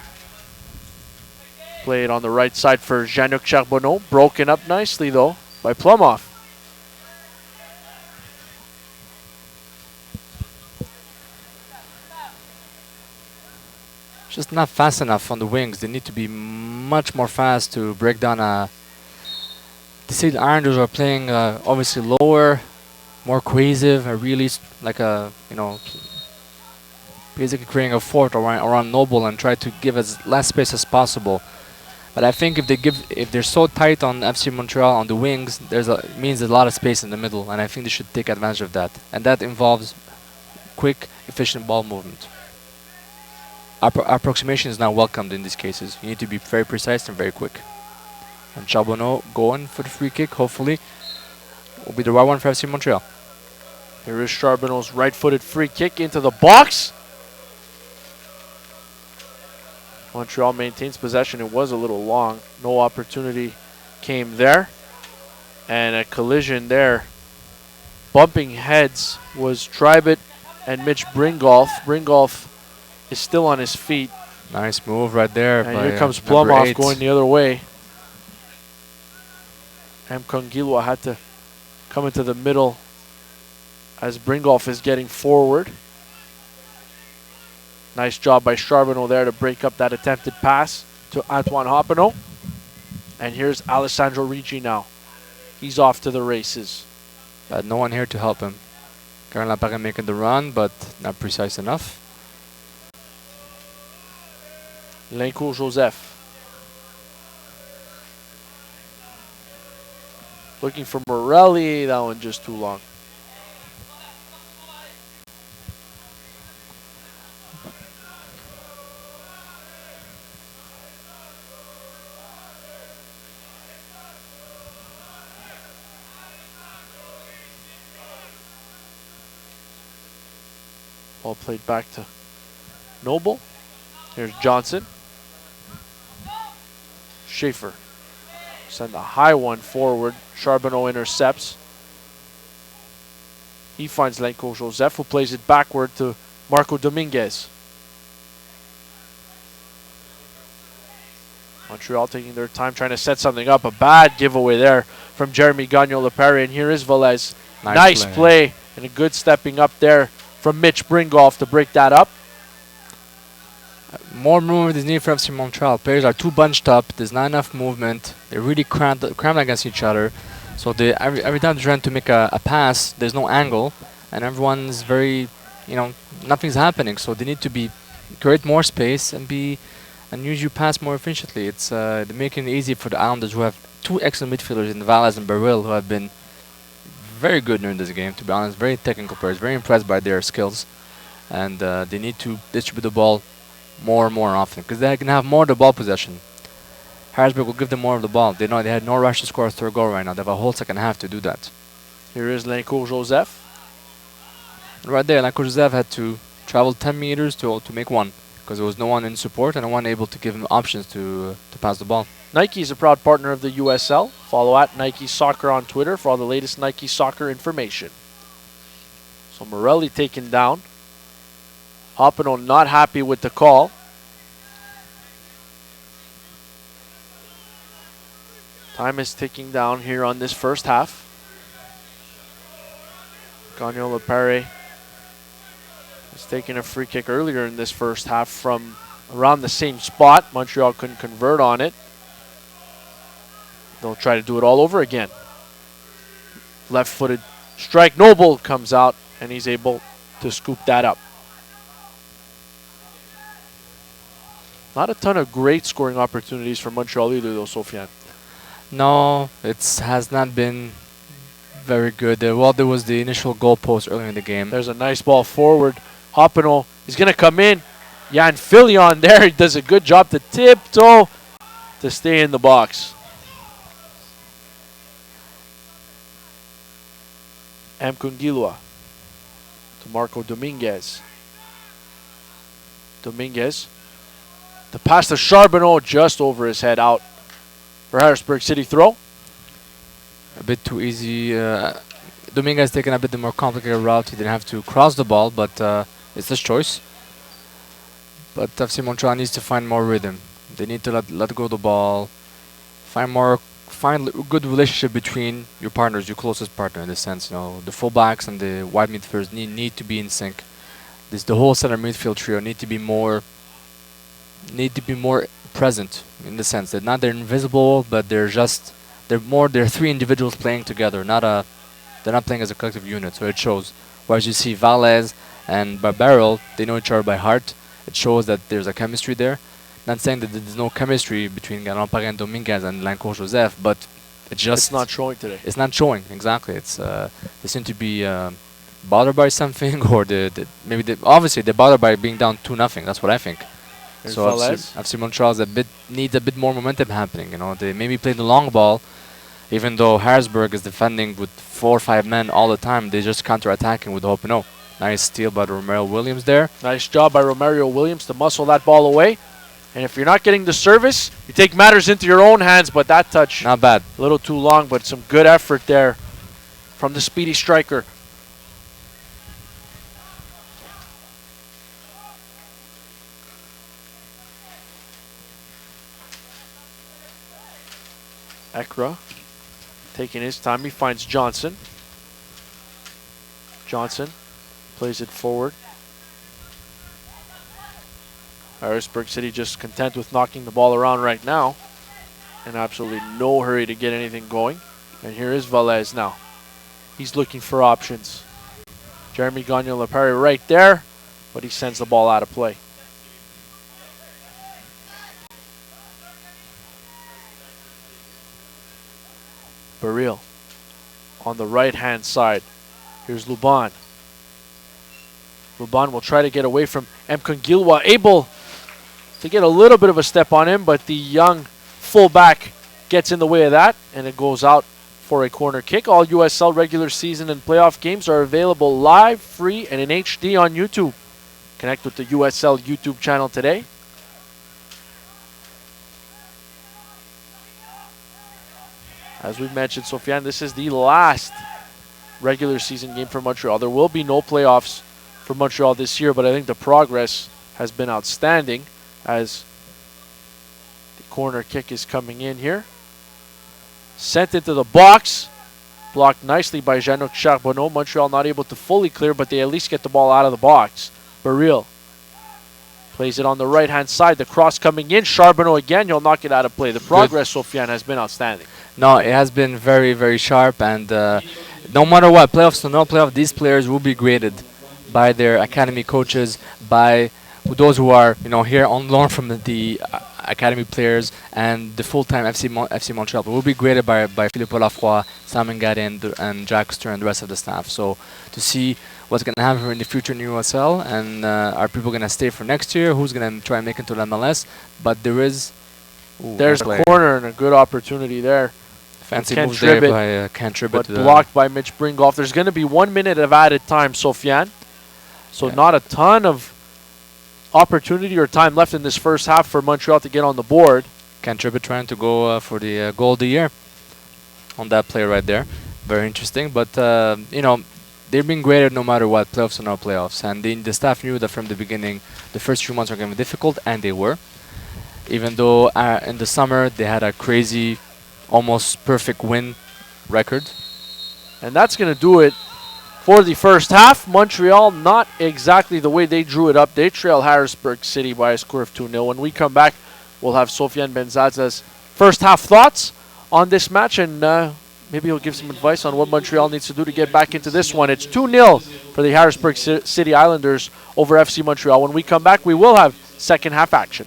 Played on the right side for Jean-Luc Charbonneau. Broken up nicely though by Plumoff. Just not fast enough on the wings. They need to be much more fast to break down the Stade Islanders are playing obviously lower, more cohesive, really like a, basically creating a fort around Noble and try to give as less space as possible. But I think if they're so tight on FC Montreal on the wings, means there's a lot of space in the middle, and I think they should take advantage of that. And that involves quick, efficient ball movement. Approximation is not welcomed in these cases. You need to be very precise and very quick. And Charbonneau going for the free kick, hopefully, will be the right one for FC Montreal. Here is Charbonneau's right-footed free kick into the box. Montreal maintains possession. It was a little long. No opportunity came there. And a collision there. Bumping heads was Tribet and Mitch Bringolf. Bringolf is still on his feet. Nice move right there. And by, here comes number Plumhoff 8. going the other way. M. Kongilwa had to come into the middle as Bringolf is getting forward. Nice job by Charbonneau there to break up that attempted pass to Antoine Hoppeneau. And here's Alessandro Ricci now. He's off to the races. Had no one here to help him. Karen Lapare making the run, but not precise enough. Lincourt Joseph. Looking for Morelli. That one just too long. Ball played back to Noble. Here's Johnson. Schaefer. Send a high one forward. Charbonneau intercepts. He finds Lincourt Joseph, who plays it backward to Marco Dominguez. Montreal taking their time trying to set something up. A bad giveaway there from Jeremy Gagnon-Lepere. And here is Velez. Nice play and a good stepping up there from Mitch Bringolf to break that up. More movement is needed for FC Montreal. Players are too bunched up. There's not enough movement. They're really crammed against each other. So every time they're trying to make a pass, there's no angle. And everyone's very, nothing's happening. So they need to create more space and use your pass more efficiently. It's they're making it easy for the Islanders, who have two excellent midfielders in Valles and Baril, who have been very good during this game, to be honest. Very technical players. Very impressed by their skills. And they need to distribute the ball more and more often, because they can have more of the ball possession. Harrisburg will give them more of the ball. They know they had no rush to score a third goal right now. They have a whole second half to do that. Here is Lincourt Joseph. Right there, Lincourt Joseph had to travel 10 meters to make one, because there was no one in support and no one able to give him options to pass the ball. Nike is a proud partner of the USL. Follow at Nike Soccer on Twitter for all the latest Nike Soccer information. So Morelli taken down. Hoppeneau not happy with the call. Time is ticking down here on this first half. Gagnon-Lepere was taking a free kick earlier in this first half from around the same spot. Montreal couldn't convert on it. They'll try to do it all over again. Left-footed strike. Noble comes out, and he's able to scoop that up. Not a ton of great scoring opportunities for Montreal either, though, Sofiane. No, it has not been very good. There was the initial goal post earlier in the game. There's a nice ball forward. Hoppeneau is going to come in. Jan Filion there. He does a good job to tiptoe to stay in the box. M. Kongilwa to Marco Dominguez. Dominguez. The pass to Charbonneau just over his head, out for Harrisburg City throw. A bit too easy. Dominguez taking a bit the more complicated route. He didn't have to cross the ball, but it's his choice. But FC Montreal needs to find more rhythm. They need to let go of the ball. Find good relationship between your partners, your closest partner in this sense. The fullbacks and the wide midfielders need to be in sync. The whole center midfield trio need to be more present, in the sense that they're invisible, but they're three individuals playing together, they're not playing as a collective unit, so it shows. Whereas you see Valles and Barbarel, they know each other by heart. It shows that there's a chemistry there. Not saying that there's no chemistry between Gagnon-Lepere and Dominguez and Lincourt Joseph, but it's not showing today. It's not showing, exactly. They seem to be bothered by something, or obviously they're bothered by being down 2-0. That's what I think. There's so FC Montreal needs a bit more momentum happening. They maybe play the long ball, even though Harrisburg is defending with 4 or 5 men all the time. They just counter-attacking with Hoppeneau. Nice steal by Romario Williams there. Nice job by Romario Williams to muscle that ball away. And if you're not getting the service, you take matters into your own hands. But that touch, not bad. A little too long, but some good effort there from the speedy striker. Ekra taking his time. He finds Johnson. Johnson plays it forward. Harrisburg City just content with knocking the ball around right now. In absolutely no hurry to get anything going. And here is Velez now. He's looking for options. Jeremy Gagnon-Lepari right there, but he sends the ball out of play. Baril on the right-hand side. Here's Luban. Luban will try to get away from Mkongilwa, able to get a little bit of a step on him, but the young fullback gets in the way of that, and it goes out for a corner kick. All USL regular season and playoff games are available live, free, and in HD on YouTube. Connect with the USL YouTube channel today. As we've mentioned, Sofiane, this is the last regular season game for Montreal. There will be no playoffs for Montreal this year, but I think the progress has been outstanding as the corner kick is coming in here. Sent into the box. Blocked nicely by Jeannot Charbonneau. Montreal not able to fully clear, but they at least get the ball out of the box. Baril plays it on the right-hand side. The cross coming in. Charbonneau again. He'll knock it out of play. The progress, Sofiane, has been outstanding. No, it has been very, very sharp, and no matter what, playoffs or no playoff, these players will be graded by their academy coaches, by those who are here on loan from the academy players, and the full-time FC Montreal will be graded by Philippe Lafroy, Simon Gatti, and Jack Stern, and the rest of the staff. So to see what's going to happen in the future in USL, and are people going to stay for next year, who's going to try and make it to the MLS, but there's a corner and a good opportunity there. Fancy move there by Ken Tribbett. But blocked by Mitch Bringoff. There's going to be 1 minute of added time, Sofiane. So not a ton of opportunity or time left in this first half for Montreal to get on the board. Ken Tribbett trying to go for the goal of the year on that play right there. Very interesting. But, they've been graded no matter what, playoffs or no playoffs. And the staff knew that from the beginning, the first few months were going to be difficult, and they were. Even though in the summer they had a crazy, almost perfect win record. And that's going to do it for the first half. Montreal, not exactly the way they drew it up. They trail Harrisburg City by a score of 2-0. When we come back, we'll have Sofiane Benzaza's first half thoughts on this match, and maybe he'll give some advice on what Montreal needs to do to get back into this one. It's 2-0 for the Harrisburg City Islanders over FC Montreal. When we come back, we will have second half action.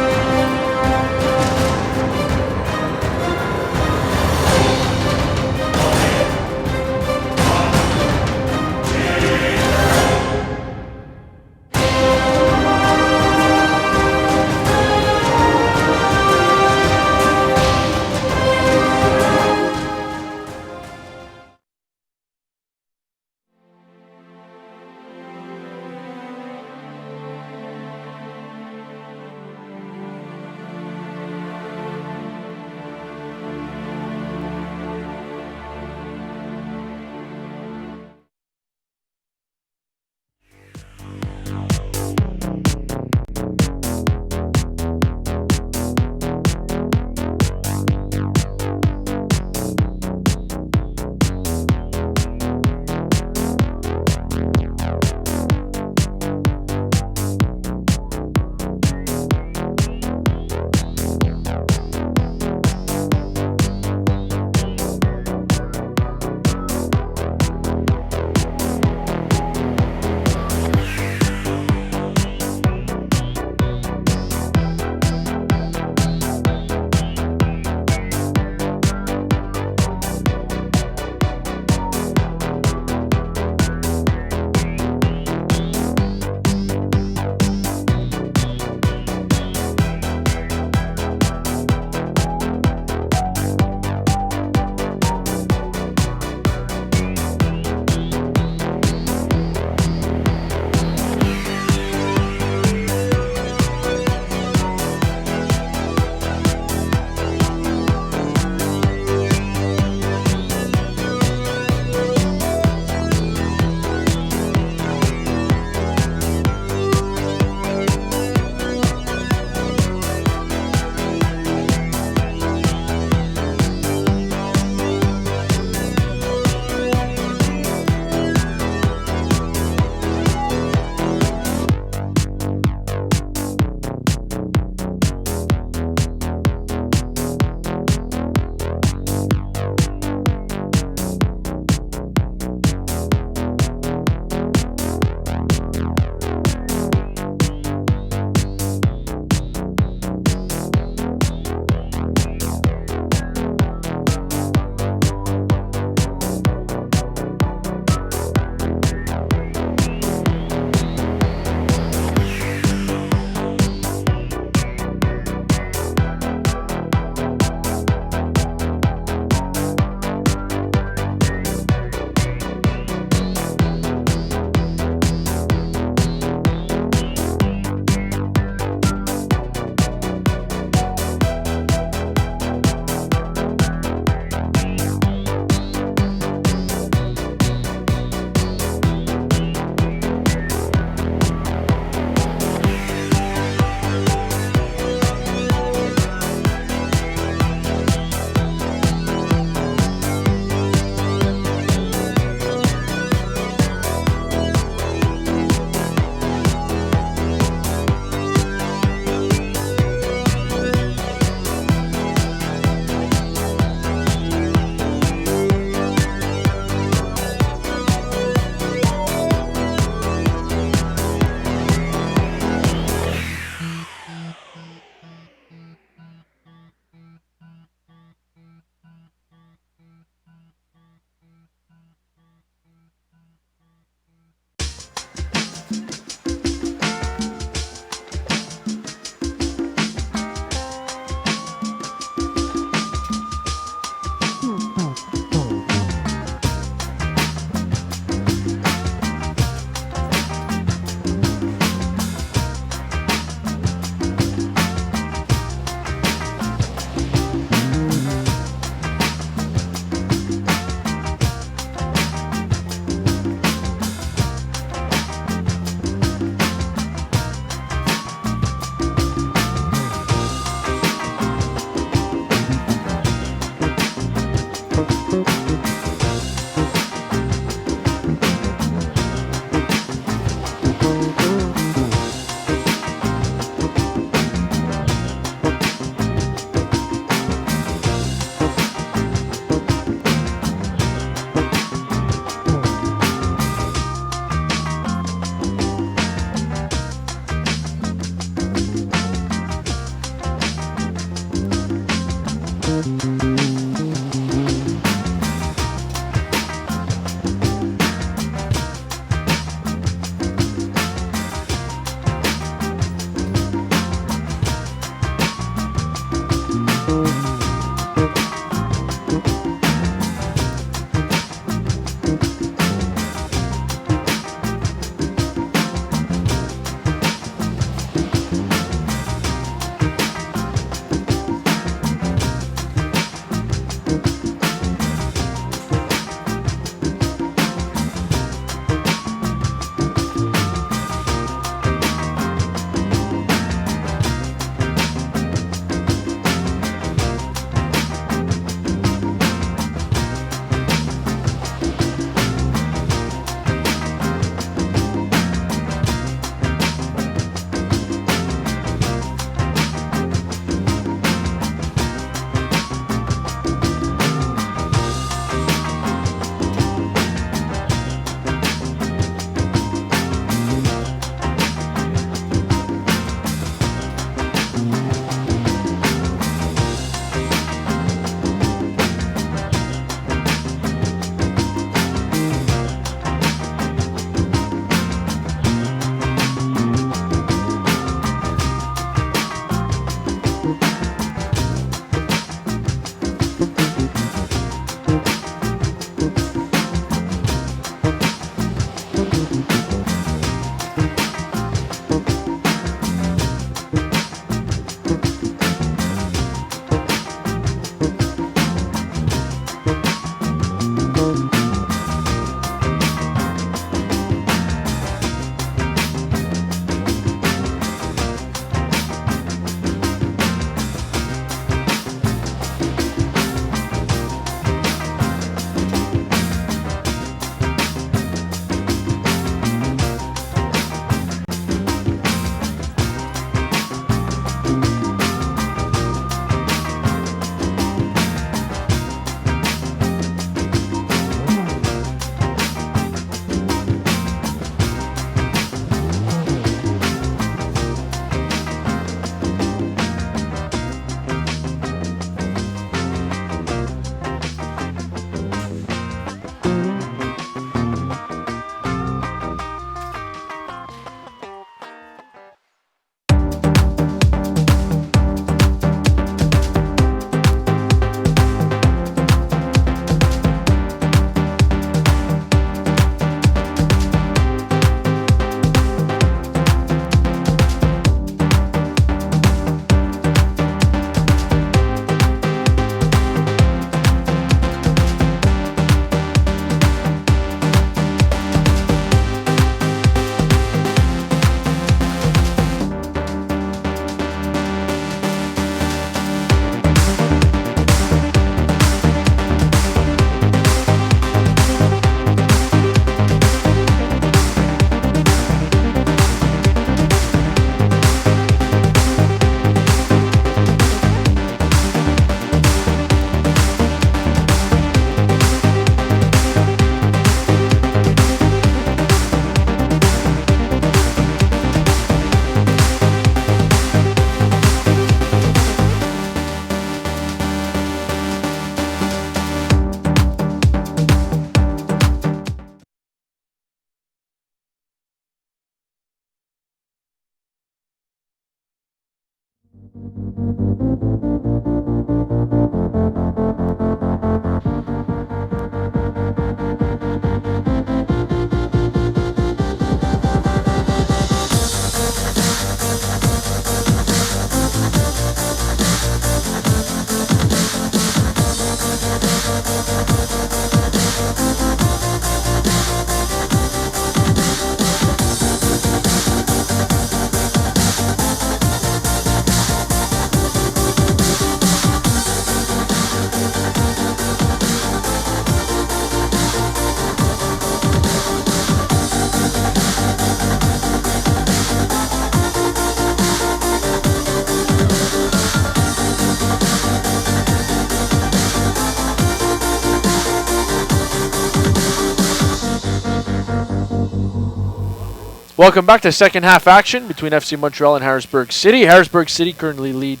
Welcome back to second half action between FC Montreal and Harrisburg City. Harrisburg City currently lead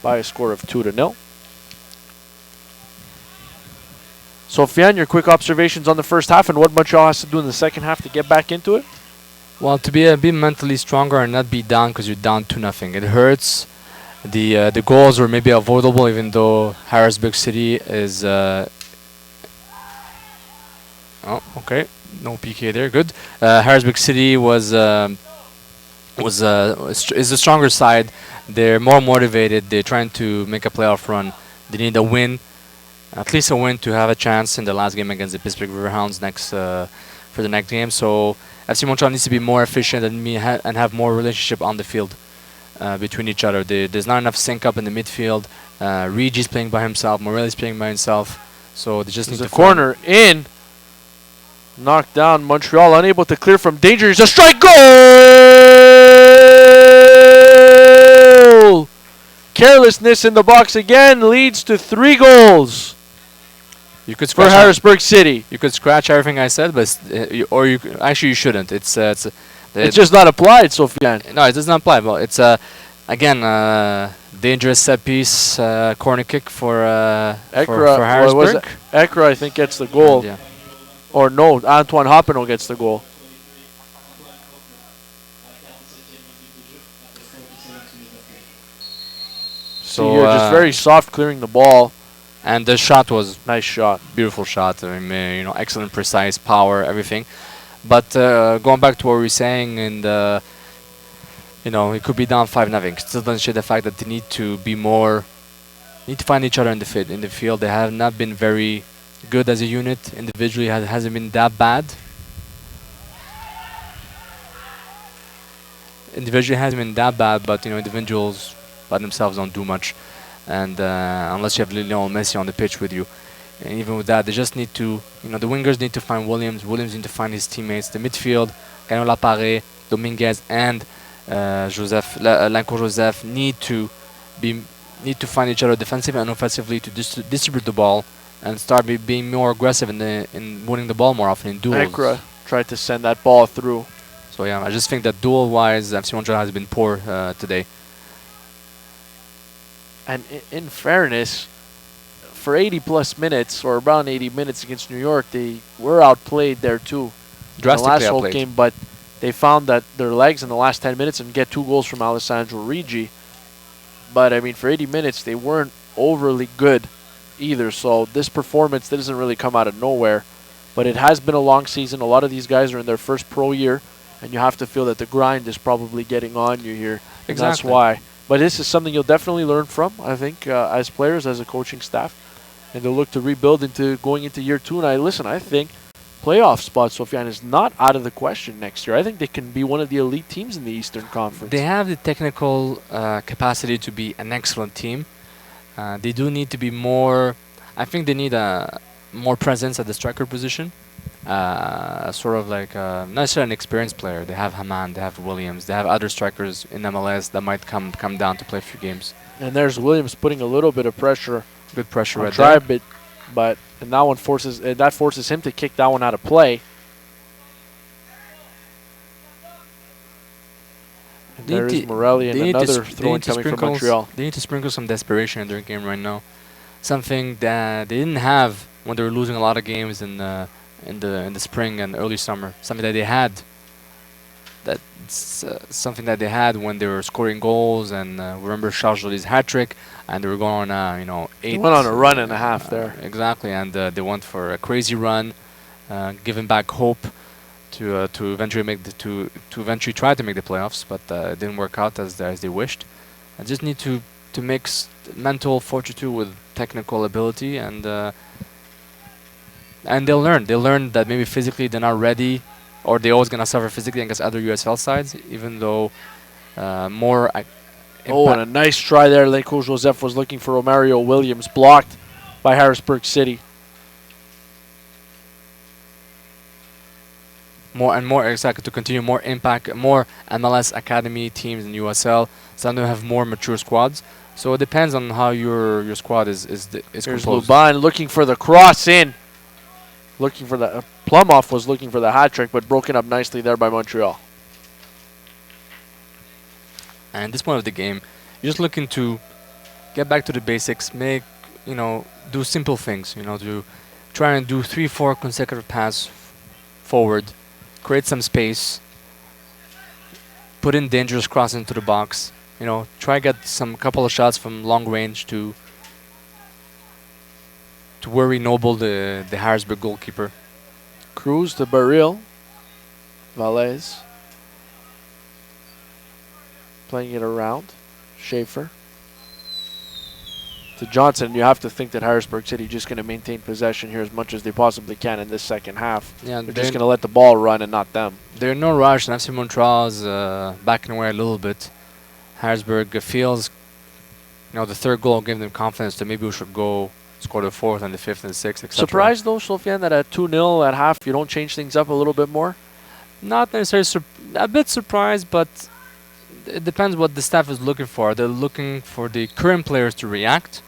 by a score of 2-0. Sofiane, your quick observations on the first half and what Montreal has to do in the second half to get back into it? Well, to be mentally stronger and not be down because you're down 2-0. It hurts. The goals were maybe avoidable, even though Harrisburg City is. Oh, okay. No PK there. Good. Harrisburg City is the stronger side. They're more motivated. They're trying to make a playoff run. They need a win, at least a win, to have a chance in the last game against the Pittsburgh Riverhounds for the next game. So FC Montreal needs to be more efficient and have more relationship on the field between each other. There's not enough sync up in the midfield. Reggie's playing by himself. Morelli's playing by himself. So they just need to corner in. Knocked down. Montreal unable to clear from danger. It's a strike goal! Carelessness in the box again leads to 3 goals. You could for Harrisburg City. You could scratch everything I said, but actually you shouldn't. It's just not applied, Sofiane. No, it does not apply. But it's again dangerous set piece corner kick for Harrisburg. Ekra, I think, gets the goal. Yeah. Or no, Antoine Hoppino gets the goal. So you're just very soft clearing the ball. And the shot was nice shot, beautiful shot. I mean, excellent, precise, power, everything. But going back to what we were saying, and it could be down 5-0. Still doesn't shade the fact that they need to be more, need to find each other in the field. They have not been very good as a unit. Individually, hasn't been that bad. Individually hasn't been that bad, but individuals by themselves don't do much, and unless you have Lionel Messi on the pitch with you, and even with that, they just need to, the wingers need to find Williams. Williams need to find his teammates. The midfield, Gagnon Laparé, Dominguez, and Lanco Joseph need to find each other defensively and offensively to distribute the ball and start being more aggressive in winning the ball more often in duels. Ekra tried to send that ball through. So yeah, I just think that duel-wise, FC Montreal has been poor today. And in fairness, for 80-plus minutes, or around 80 minutes against New York, they were outplayed there too. Drastically in the last whole outplayed. game, but they found that their legs in the last 10 minutes and get 2 goals from Alessandro Rigi. But, I mean, for 80 minutes, they weren't overly good either. So this performance doesn't really come out of nowhere. But it has been a long season. A lot of these guys are in their first pro year. And you have to feel that the grind is probably getting on you here. And that's why. But this is something you'll definitely learn from, I think, as players, as a coaching staff. And they'll look to rebuild into going into year 2. And I think playoff spot, Sofiane, is not out of the question next year. I think they can be one of the elite teams in the Eastern Conference. They have the technical capacity to be an excellent team. They do need to be more. I think they need more presence at the striker position. Sort of like not necessarily an experienced player. They have Haman, they have Williams, they have other strikers in MLS that might come down to play a few games. And there's Williams putting a little bit of pressure. Good pressure on right there. But and that one forces him to kick that one out of play. And there is Morelli and another throw-in coming from Montreal. They need to sprinkle some desperation in their game right now. Something that they didn't have when they were losing a lot of games in the spring and early summer. Something that they had. That's something that they had when they were scoring goals. And remember Charles Joly's hat trick, and they were going on 8. They went on a run and a half there. Exactly, and they went for a crazy run, giving back hope to eventually try to make the playoffs, but it didn't work out as they wished. I just need to mix mental fortitude with technical ability, and they'll learn. They'll learn that maybe physically they're not ready, or they're always gonna suffer physically against other USL sides, even though more. And a nice try there. Lenko Joseph was looking for Romario Williams, blocked by Harrisburg City. Exactly, to continue more impact, more MLS academy teams in USL. Some of them have more mature squads. So it depends on how your squad is Here's composed. Luban looking for the cross in. Looking for the Plumoff was looking for the hat trick, but broken up nicely there by Montreal. And at this point of the game, you're just looking to get back to the basics, do simple things, to try and do 3-4 consecutive passes forward, create some space, put in dangerous cross into the box, try get couple of shots from long range to worry Noble, the Harrisburg goalkeeper. Cruz to Baril. Valles. Playing it around. Schaefer. To Johnson. You have to think that Harrisburg City just going to maintain possession here as much as they possibly can in this second half. Yeah, they're just going to let the ball run and not them. They're in no rush, and FC Montreal is backing away a little bit. Harrisburg feels, the third goal gave them confidence that maybe we should go score the fourth and the fifth and the sixth, etc. Surprised though, Sofiane, that at 2-0 at half you don't change things up a little bit more? Not necessarily a bit surprised, but it depends what the staff is looking for. They're looking for the current players to react,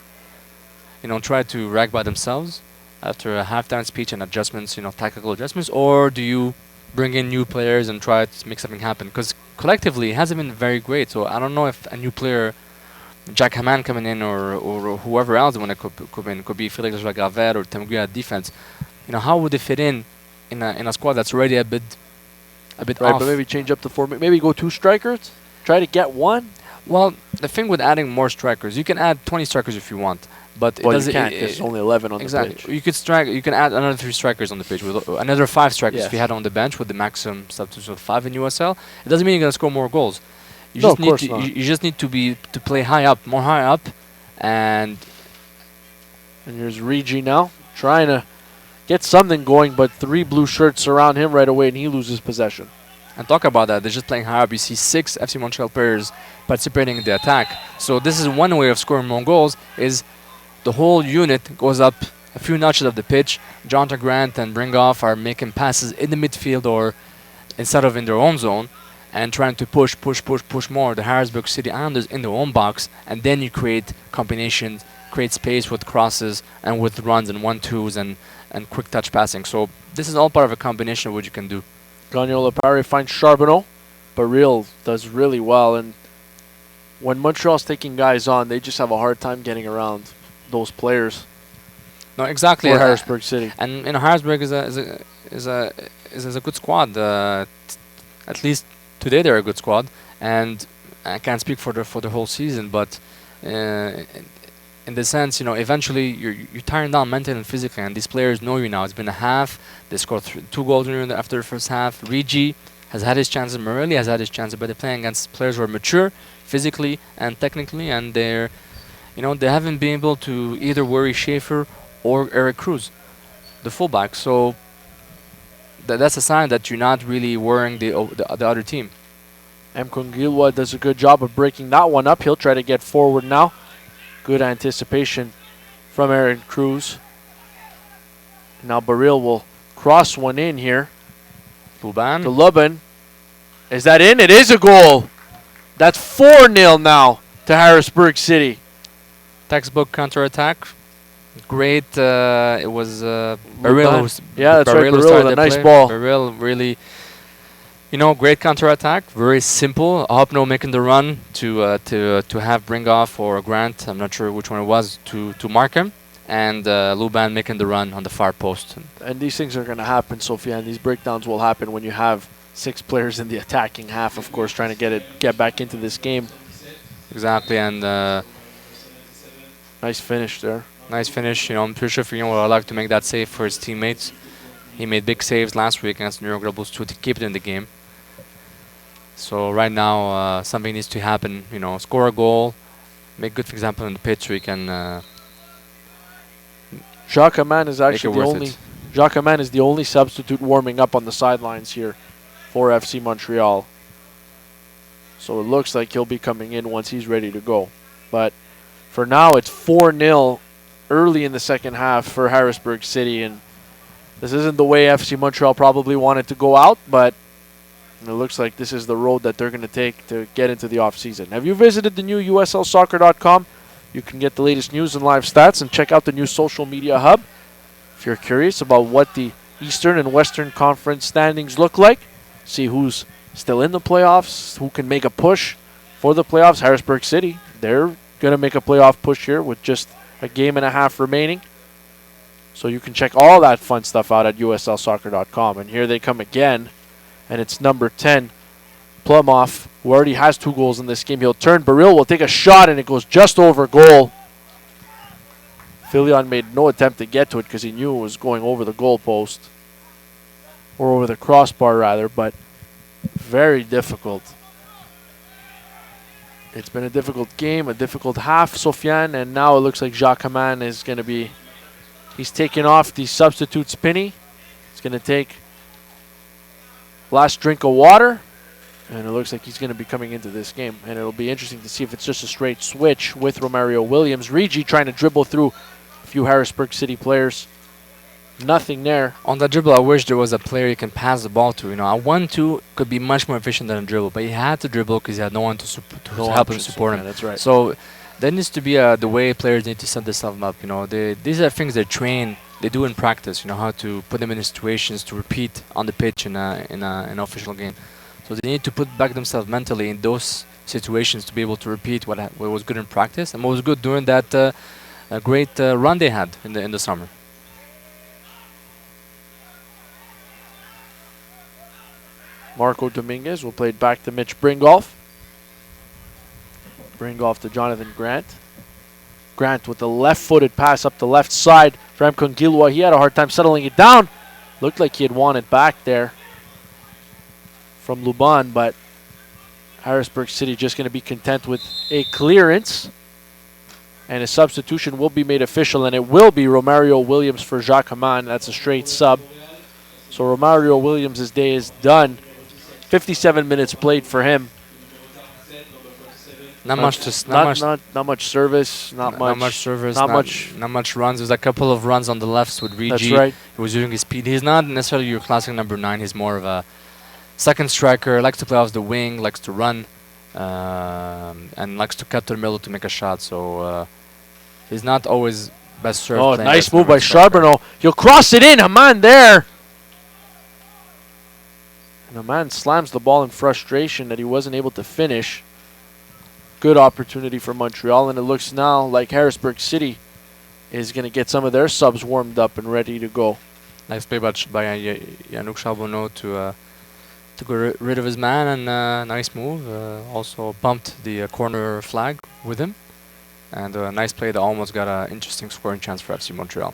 try to react by themselves after a halftime speech and adjustments, tactical adjustments, or do you bring in new players and try to make something happen? Because collectively it hasn't been very great, so I don't know if a new player, Jack Haman coming in or whoever else when it could be Felix Gravet or Temugu at defense, how would they fit in a squad that's already a bit right, off? But maybe change up the format. Maybe go 2 strikers. Try to get one. Well, the thing with adding more strikers, you can add 20 strikers if you want. But it Well, you doesn't. can't because there's only 11 on the Exactly. pitch. You could strike. You can add another 3 strikers on the pitch with another 5 strikers Yes. if you had on the bench with the maximum substitution of 5 in USL. It doesn't mean you're gonna score more goals. You No, just of need course to. not. You just need to play high up, more high up, and And here's Rigi now trying to get something going, but 3 blue shirts surround him right away, and he loses possession. talk about that. They're just playing high up. You see 6 FC Montreal players participating in the attack. So this is one way of scoring more goals. Is the whole unit goes up a few notches of the pitch. Jonathan Grant and Bringoff are making passes in the midfield or instead of in their own zone and trying to push more the Harrisburg City Islanders in their own box, and then you create combinations, create space with crosses and with runs and 1-2s and quick touch passing. So this is all part of a combination of what you can do. Gagnon Lepare finds Charbonneau, but Real does really well. And when Montreal's taking guys on, they just have a hard time getting around those players No, exactly. for Harrisburg City. And Harrisburg is a good squad. At least today they're a good squad, and I can't speak for the whole season, but in the sense, eventually you're tiring down mentally and physically, and these players know you now. It's been a half. They scored 2 goals after the first half. Rigi has had his chances. Morelli has had his chances, but they're playing against players who are mature physically and technically, and they haven't been able to either worry Schaefer or Eric Cruz, the fullback. So that's a sign that you're not really worrying the other team. M. Kungilwa does a good job of breaking that one up. He'll try to get forward now. Good anticipation from Aaron Cruz. Now Baril will cross one in here Luban. to Lubin. Is that in? It is a goal. That's 4-0 now to Harrisburg City. Textbook counterattack. Great. It was Baril. Yeah, that's right. Baril with started a the nice play. ball. Baril really, great counterattack. Very simple. Hopno making the run to have Bringoff or Grant. I'm not sure which one it was to mark him, and Luban making the run on the far post. And these things are going to happen, Sophia, and these breakdowns will happen when you have 6 players in the attacking half, of course, trying to get back into this game. Exactly, and nice finish there. Nice finish. I'm pretty sure Fillon would like to make that save for his teammates. He made big saves last week against New York Rebels to keep it in the game. So right now, something needs to happen. Score a goal, make good example in the pitch so we can. Jacques Aman is actually Make it the worth only. it. Jacques Aman is the only substitute warming up on the sidelines here for FC Montreal. So it looks like he'll be coming in once he's ready to go. But for now, it's 4-0 early in the second half for Harrisburg City, and this isn't the way FC Montreal probably wanted to go out, but it looks like this is the road that they're going to take to get into the off-season. Have you visited the new USLsoccer.com? You can get the latest news and live stats and check out the new social media hub. If you're curious about what the Eastern and Western Conference standings look like, see who's still in the playoffs, who can make a push for the playoffs. Harrisburg City, they're going to make a playoff push here with just a game and a half remaining. So you can check all that fun stuff out at USLsoccer.com. And here they come again, and it's number 10, Plumoff, who already has 2 goals in this game. He'll turn. Baril will take a shot, and it goes just over goal. Filion made no attempt to get to it because he knew it was going over the goal post, or over the crossbar rather, but very difficult. It's been a difficult game, a difficult half, Sofiane, and now it looks like Jacques Aman is going to be, he's taking off the substitute Spinney. He's going to take last drink of water, and it looks like he's going to be coming into this game. And it'll be interesting to see if it's just a straight switch with Romario Williams. Rigi trying to dribble through a few Harrisburg City players. Nothing there. On that dribble, I wish there was a player you can pass the ball to. A 1-2 could be much more efficient than a dribble, but he had to dribble because he had no one to help him support him. Yeah, that's right. So there needs to be the way players need to set themselves up. These are things they train, they do in practice. How to put them in situations to repeat on the pitch in an official game. So they need to put back themselves mentally in those situations to be able to repeat what was good in practice and what was good during that great run they had in the summer. Marco Dominguez will play it back to Mitch Bringolf. Bringolf to Jonathan Grant. Grant with a left-footed pass up the left side for Mkongilwa. He had a hard time settling it down. Looked like he had won it back there from Luban, but Harrisburg City just going to be content with a clearance. And a substitution will be made official, and it will be Romario Williams for Jacques Haman. That's a straight sub. So Romario Williams' day is done. 57 minutes played for him. Not much service. Not much runs. There's a couple of runs on the lefts with Rigi. That's right. He was using his speed. He's not necessarily your classic number 9. He's more of a second striker. Likes to play off the wing. Likes to run, and likes to cut to the middle to make a shot. So he's not always best served. Oh, nice move by Charbonneau. He'll cross it in. Haman there. And Haman slams the ball in frustration that he wasn't able to finish. Good opportunity for Montreal, and it looks now like Harrisburg City is going to get some of their subs warmed up and ready to go. Nice play by Yannick Charbonneau to get rid of his man, and nice move. Also bumped the corner flag with him, and a nice play that almost got an interesting scoring chance for FC Montreal.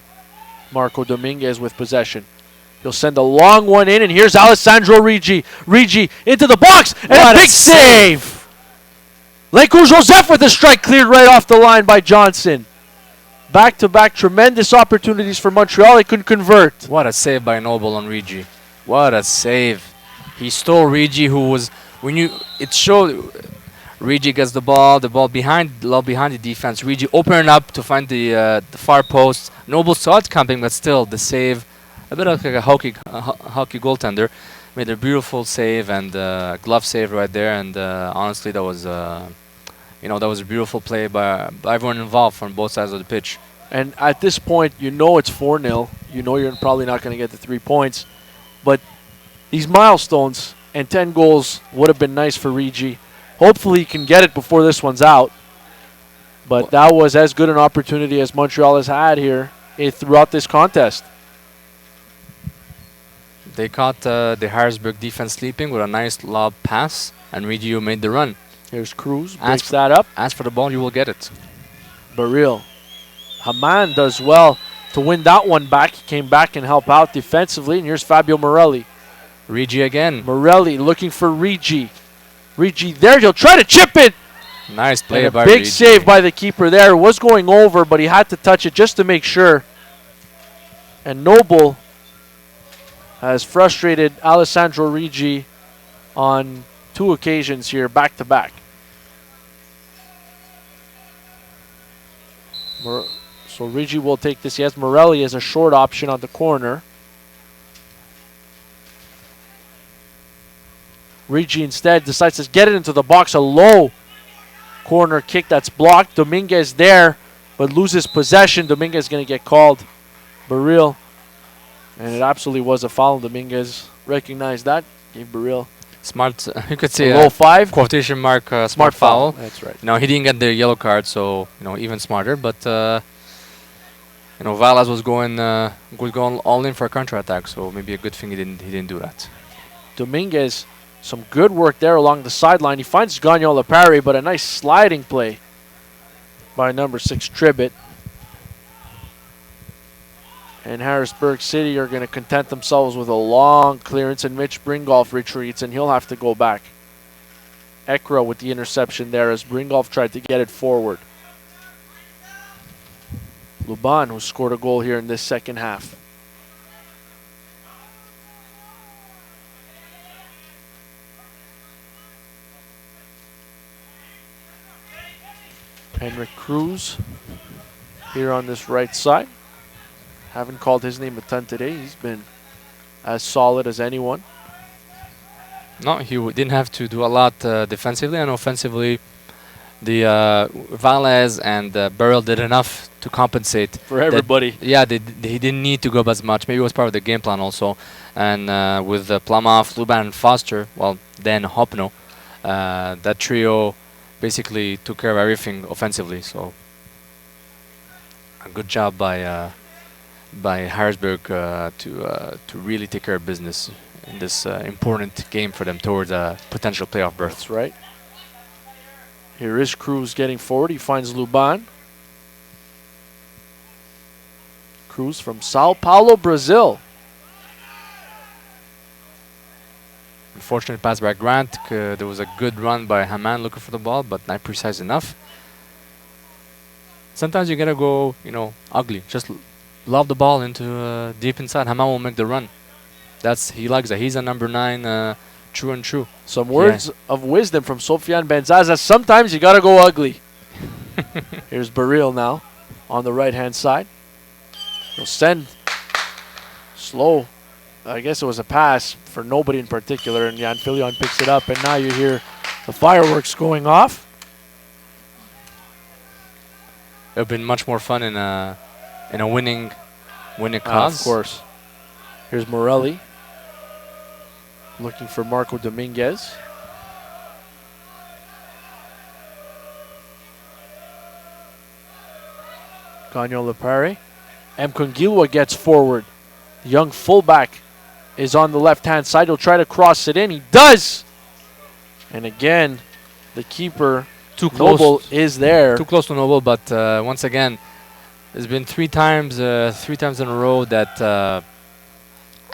Marco Dominguez with possession. He'll send a long one in, and here's Alessandro Rigi. Rigi into the box, and a big save! Lencourt Joseph with a strike cleared right off the line by Johnson. Back-to-back tremendous opportunities for Montreal. They couldn't convert. What a save by Noble on Rigi. What a save. He stole Rigi, who was, it showed Rigi gets the ball behind the defense. Rigi opening up to find the far post. Noble saw it coming, but still the save, a bit like a hockey goaltender, made a beautiful save and glove save right there. And honestly, that was that was a beautiful play by everyone involved from both sides of the pitch. And at this point, you know it's 4-0. You know you're probably not going to get the 3 points. But these milestones and 10 goals would have been nice for Rigi. Hopefully he can get it before this one's out. But that was as good an opportunity as Montreal has had here throughout this contest. They caught the Harrisburg defense sleeping with a nice lob pass, and Rigi made the run. Here's Cruz, breaks that up. Ask for the ball, you will get it. Baril. Haman does well to win that one back. He came back and helped out defensively, and here's Fabio Morelli. Rigi again. Morelli looking for Rigi. Rigi there, he'll try to chip it. Nice play and by Rigi. Big Rigi. save by the keeper there. It was going over, but he had to touch it just to make sure. And Noble has frustrated Alessandro Rigi on 2 occasions here, back-to-back. So Rigi will take this. He has Morelli as a short option on the corner. Rigi instead decides to get it into the box. A low corner kick that's blocked. Dominguez there, but loses possession. Dominguez going to get called. Baril. And it absolutely was a foul. Dominguez recognized that. Gave Baril. Smart, you could say low 5. Quotation mark smart foul. That's right. No, he didn't get the yellow card, so even smarter. But Valas was going all in for a counterattack, so maybe a good thing he didn't do that. Dominguez, some good work there along the sideline. He finds Gagnon Lepari, but a nice sliding play by number 6 Tribbett. And Harrisburg City are going to content themselves with a long clearance, and Mitch Bringolf retreats, and he'll have to go back. Ekra with the interception there as Bringolf tried to get it forward. Luban, who scored a goal here in this second half. Henrik Cruz here on this right side. Haven't called his name a ton today. He's been as solid as anyone. No, he didn't have to do a lot defensively, and offensively, the Valles and Burrell did enough to compensate for everybody. He didn't need to go as much. Maybe it was part of the game plan also. And with Plumhoff, Luban, and Foster, then Hopno, that trio basically took care of everything offensively. So a good job by Harrisburg to really take care of business in this important game for them towards a potential playoff berth. That's right. Here is Cruz getting forward. He finds Luban. Cruz from Sao Paulo, Brazil. Unfortunate pass by Grant. There was a good run by Haman looking for the ball, but not precise enough. Sometimes you gotta go, ugly. Just lob the ball into deep inside. Haman will make the run. He likes that. He's a number 9, true and true. Some words of wisdom from Sofiane Benzaza. Sometimes you gotta go ugly. Here's Baril now on the right-hand side. He'll send slow. I guess it was a pass for nobody in particular, and Jan Filion picks it up, and now you hear the fireworks going off. It would have been much more fun in a winning cause. Of course. Here's Morelli looking for Marco Dominguez. Gagnon Lepare. M. Kungilwa gets forward. The young fullback is on the left-hand side. He'll try to cross it in. He does! And again, the keeper, Too close. Noble, is there. Too close to Noble, but once again, there's been three times in a row that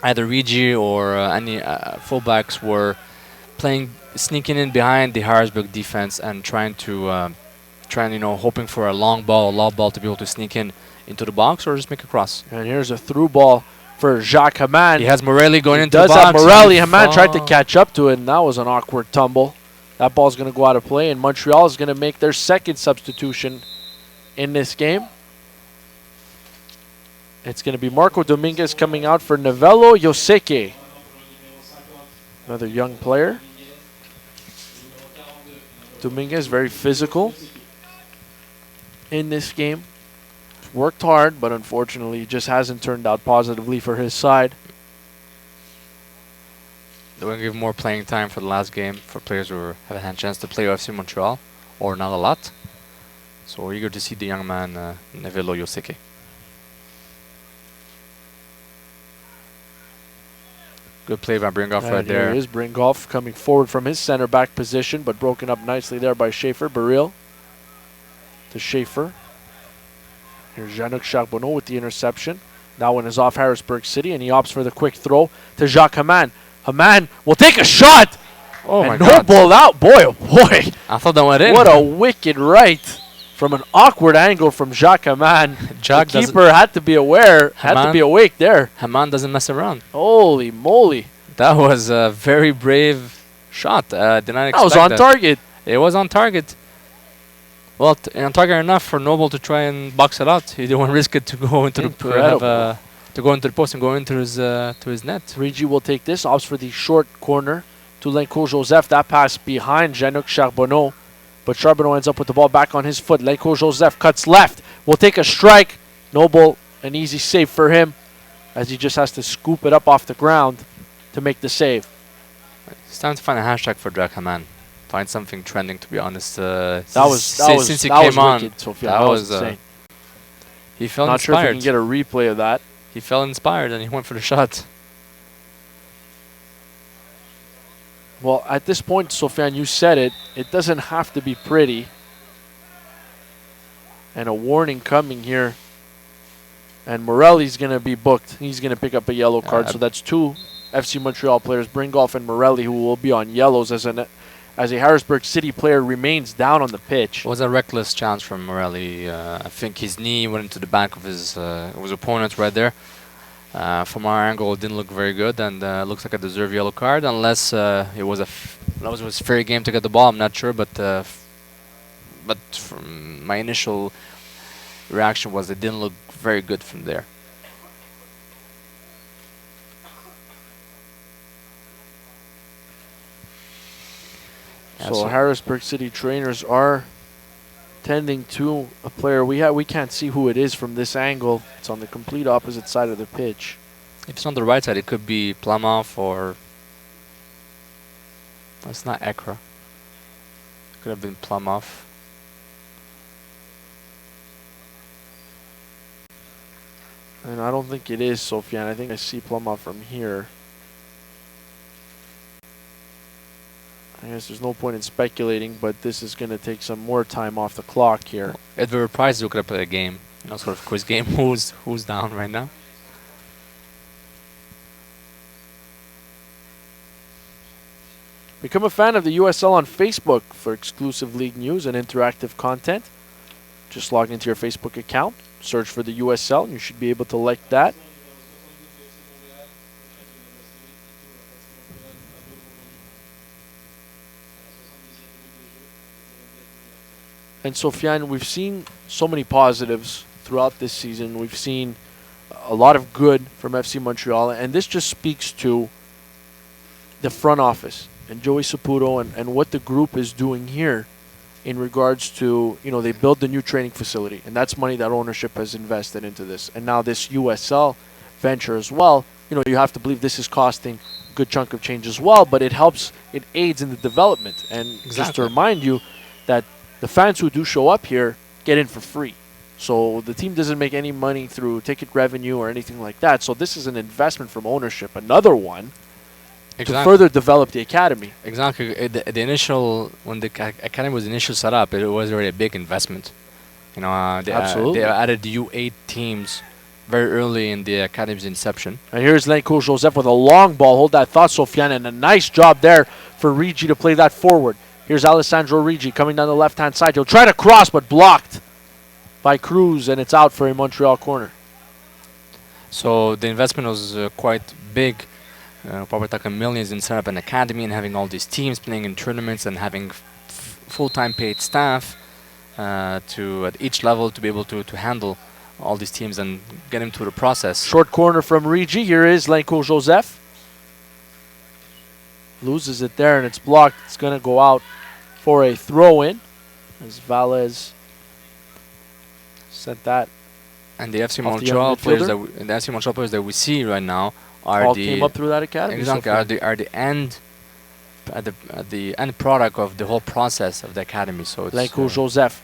either Rigi or any fullbacks were sneaking in behind the Harrisburg defense and hoping for a long ball to be able to sneak into the box or just make a cross. And here's a through ball for Jacques Haman. He has Morelli going into the box. Does have Morelli. Haman tried to catch up to it, and that was an awkward tumble. That ball's going to go out of play, and Montreal is going to make their second substitution in this game. It's going to be Marco Dominguez coming out for Novello Yoseke. Another young player. Dominguez, very physical in this game. Worked hard, but unfortunately it just hasn't turned out positively for his side. They're going to give more playing time for the last game for players who have had a chance to play FC Montreal, or not a lot. So we're eager to see the young man, Novello Yoseke. Good play by Bringoff right there. Here is Bringoff coming forward from his center back position, but broken up nicely there by Schaefer. Baril to Schaefer. Here's Jean-Luc Charbonneau with the interception. That one is off Harrisburg City, and he opts for the quick throw to Jacques Haman. Haman will take a shot! Oh my and God. Noble out. Boy, oh boy. I thought that went in. What a wicked right from an awkward angle from Jacques Haman. The keeper had to be aware, had to be awake there. Haman doesn't mess around. Holy moly. That was a very brave shot. Did not expect that. Was on target. It was on target. Well, on target enough for Noble to try and box it out. He didn't want to risk it to go into the post and go into his net. Rigi will take this, opts for the short corner to Lenko Joseph. That pass behind Jean-Luc Charbonneau, but Charbonneau ends up with the ball back on his foot. Lenko Joseph cuts left, will take a strike. Noble, an easy save for him, as he just has to scoop it up off the ground to make the save. It's time to find a hashtag for Jacques Haman. Find something trending, to be honest. Since he came on, wicked, Sophia. That was insane. He felt Not inspired. sure if we can get a replay of that. He felt inspired and he went for the shot. Well, at this point, Sofiane, you said it. It doesn't have to be pretty. And a warning coming here. And Morelli's going to be booked. He's going to pick up a yellow card. So that's two FC Montreal players, Bringoff and Morelli, who will be on yellows as a Harrisburg City player remains down on the pitch. It was a reckless chance from Morelli. I think his knee went into the back of his opponent right there. From our angle, it didn't look very good, and looks like a deserved yellow card, unless it was a fair game to get the ball. I'm not sure, but from my initial reaction was it didn't look very good from there. So Harrisburg City trainers are tending to a player. We can't see who it is from this angle. It's on the complete opposite side of the pitch. If it's on the right side, it could be Plumhoff or... That's not Ekra. Could have been Plumhoff. And I don't think it is Sofiane. I think I see Plumhoff from here. I guess there's no point in speculating, but this is going to take some more time off the clock here. At the reprise, we could have played a game. Sort of quiz game. Who's down right now? Become a fan of the USL on Facebook for exclusive league news and interactive content. Just log into your Facebook account, search for the USL, and you should be able to like that. And Sofiane, we've seen so many positives throughout this season. We've seen a lot of good from FC Montreal, and this just speaks to the front office and Joey Saputo and what the group is doing here in regards to, they built the new training facility, and that's money that ownership has invested into this. And now this USL venture as well, you have to believe this is costing a good chunk of change as well, but it aids in the development. And just to remind you that the fans who do show up here get in for free. So the team doesn't make any money through ticket revenue or anything like that. So this is an investment from ownership, another one, to further develop the academy. Exactly. The initial, when the academy was initially set up, it was already a big investment. Absolutely. They added U8 teams very early in the academy's inception. And here's Lenko Joseph with a long ball. Hold that thought, Sofiane, and a nice job there for Rigi to play that forward. Here's Alessandro Rigi coming down the left-hand side. He'll try to cross, but blocked by Cruz, and it's out for a Montreal corner. So the investment was quite big. Probably talking millions in setting up an academy and having all these teams playing in tournaments and having full-time paid staff at each level to be able to handle all these teams and get them through the process. Short corner from Rigi. Here is Lenko Joseph. Loses it there, and it's blocked. It's going to go out for a throw-in as Valles sent that. And the FC Montreal players that we see right now all came up through that academy. Exactly, are the end product of the whole process of the academy. So it's Lenko Joseph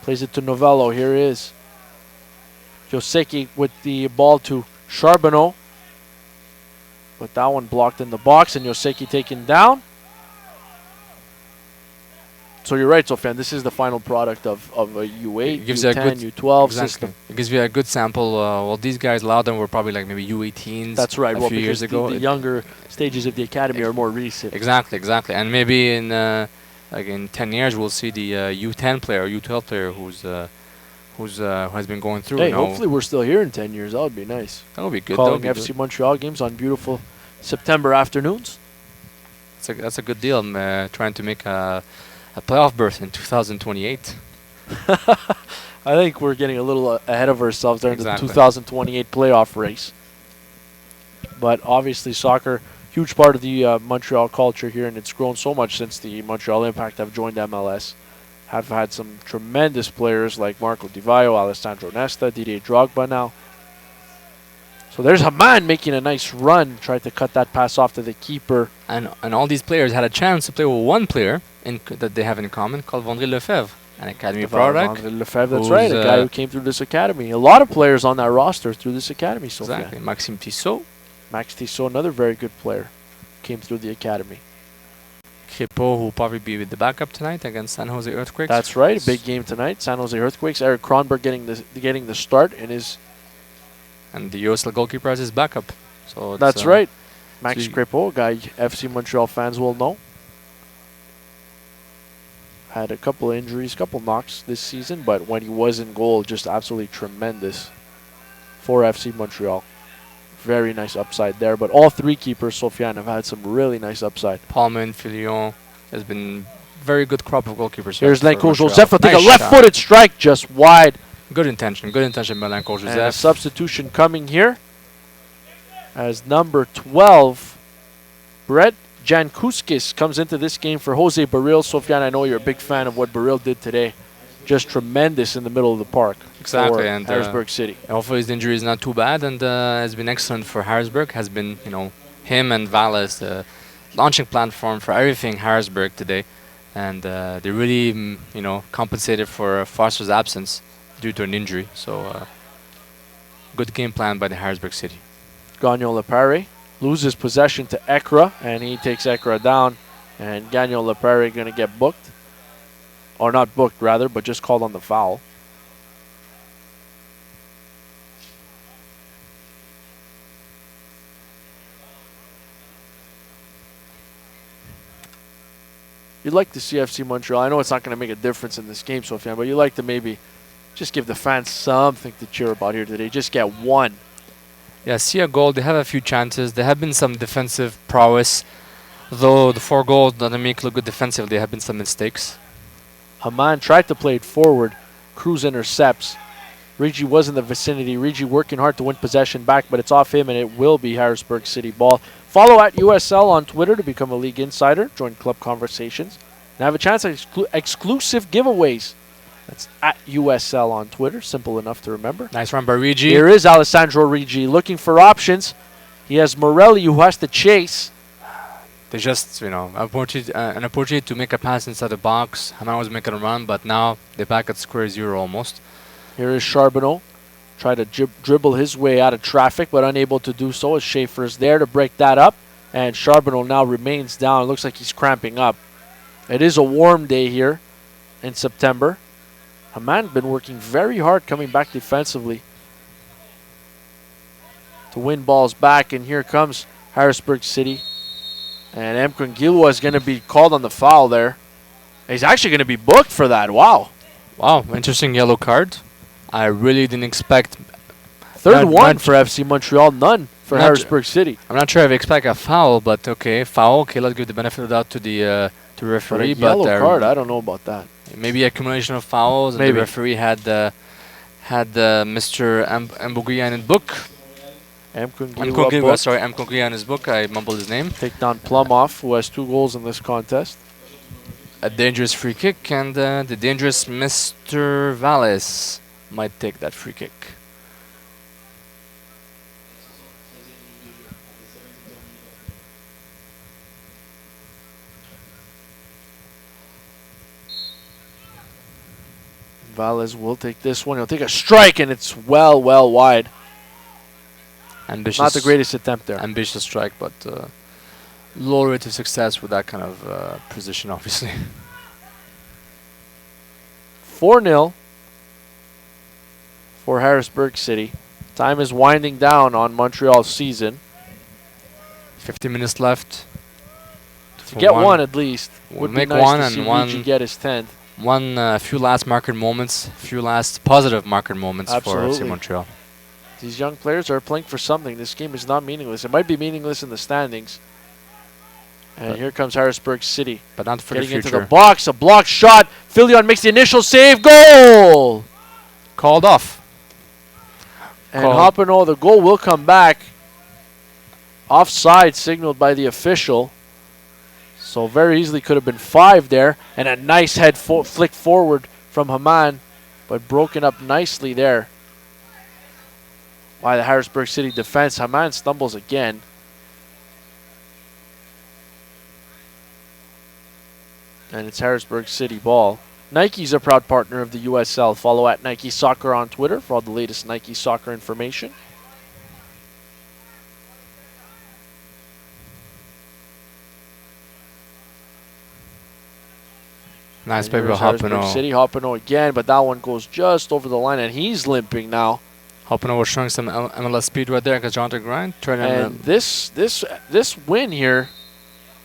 plays it to Novello. Here he is. Yoseki with the ball to Charbonneau. But that one blocked in the box, and Yoseki taken down. So you're right, Sofiane. This is the final product of a U8, U10, U12 system. It gives you a good sample. These guys, a lot of them were probably like maybe U18s. That's right. A few years ago. The younger stages of the academy are more recent. Exactly. And maybe in 10 years we'll see the U10 player, U12 player who has been going through. Hey, hopefully we're still here in 10 years. That would be nice. That would be good. Calling FC Montreal games on beautiful September afternoons. That's a good deal. Trying to make a playoff berth in 2028. I think we're getting a little ahead of ourselves there in the 2028 playoff race. But obviously soccer, huge part of the Montreal culture here, and it's grown so much since the Montreal Impact have joined MLS. Have had some tremendous players like Marco Di Vaio, Alessandro Nesta, Didier Drogba now. So there's Haman making a nice run, tried to cut that pass off to the keeper. And all these players had a chance to play with one player that they have in common called Vandré Lefebvre, an academy product. Vandré Lefebvre, that's right, a guy who came through this academy. A lot of players on that roster through this academy so far. Exactly. Maxime Tissot. Max Tissot, another very good player, came through the academy. Crépeau, who will probably be with the backup tonight against San Jose Earthquakes. That's right, a big game tonight. San Jose Earthquakes. Eric Kronberg getting the start in his. And the USL goalkeeper as his backup. So that's right. Max Crépeau, a guy FC Montreal fans will know. Had a couple of injuries, couple knocks this season, but when he was in goal, just absolutely tremendous for FC Montreal. Very nice upside there. But all three keepers, Sofiane, have had some really nice upside. Palman, Filion has been very good crop of goalkeepers. Here's Lenko Joseph will take a left-footed strike just wide. Good intention by Lenko Joseph. And a substitution coming here as number 12, Brett Jankuskis comes into this game for Jose Barril. Sofiane, I know you're a big fan of what Barril did today. Just tremendous in the middle of the park. Exactly, and Harrisburg City. Hopefully his injury is not too bad, and has been excellent for Harrisburg. Has been, him and Valles, the launching platform for everything Harrisburg today, and they really, compensated for Foster's absence due to an injury. So, good game plan by the Harrisburg City. Gagnon Lepare loses possession to Ekra, and he takes Ekra down, and Gagnon Lepare going to get booked. Or not booked, rather, but just called on the foul. you'd like to see FC Montreal. I know it's not going to make a difference in this game, Sofiane, but you'd like to maybe just give the fans something to cheer about here today. Just get one. Yeah, see a goal. They have a few chances. There have been some defensive prowess. Though the 4 goals doesn't make look good defensively, there have been some mistakes. Haman tried to play it forward. Cruz intercepts. Rigi was in the vicinity. Rigi working hard to win possession back, but it's off him, and it will be Harrisburg City ball. Follow at USL on Twitter to become a league insider. Join club conversations. And have a chance at exclusive giveaways. That's at USL on Twitter. Simple enough to remember. Nice run by Rigi. Here is Alessandro Rigi looking for options. He has Morelli who has to chase. They just, an opportunity to make a pass inside the box. Haman was making a run, but now they're back at square zero almost. Here is Charbonneau. Try to dribble his way out of traffic, but unable to do so as Schaefer is there to break that up. And Charbonneau now remains down. It looks like he's cramping up. It is a warm day here in September. Haman been working very hard coming back defensively to win balls back. And here comes Harrisburg City. And Mkwangilwa is going to be called on the foul there. He's actually going to be booked for that. Wow. Wow, interesting yellow card. I really didn't expect. Third one for FC Montreal, none for Harrisburg City. I'm not sure if I expect a foul, but okay, foul. Okay, let's give the benefit of the doubt to the referee. But a yellow card, I don't know about that. Maybe accumulation of fouls, and the referee had Mr. Mbuguya in his book. Mkwangilwa in his book. I mumbled his name. Take down Plumoff, who has 2 goals in this contest. A dangerous free kick, and the dangerous Mr. Valles might take that free kick. Valles will take this one. He'll take a strike, and it's well wide. Ambitious. Not the greatest attempt there. Ambitious strike, but low rate of success with that kind of position, obviously. 4-0 for Harrisburg City. Time is winding down on Montreal's season. 50 minutes left. To get one at least. Would make be nice one to and see one. Rigi get his 10th. Few last market moments, few last positive market moments for FC Montreal. These young players are playing for something. This game is not meaningless. It might be meaningless in the standings. And here comes Harrisburg City. But not for the future. Getting into the box. A blocked shot. Filion makes the initial save. Goal! Called off. And Hopino, the goal will come back. Offside signaled by the official. So very easily could have been 5 there. And a nice head flick forward from Haman. But broken up nicely there by the Harrisburg City defense. Haman stumbles again. And it's Harrisburg City ball. Nike's a proud partner of the USL. Follow at Nike Soccer on Twitter for all the latest Nike Soccer information. Nice play by Hopino. City Hopino again, but that one goes just over the line, and he's limping now. Hopino was showing some MLS speed right there because Jonathan Grind. And this win here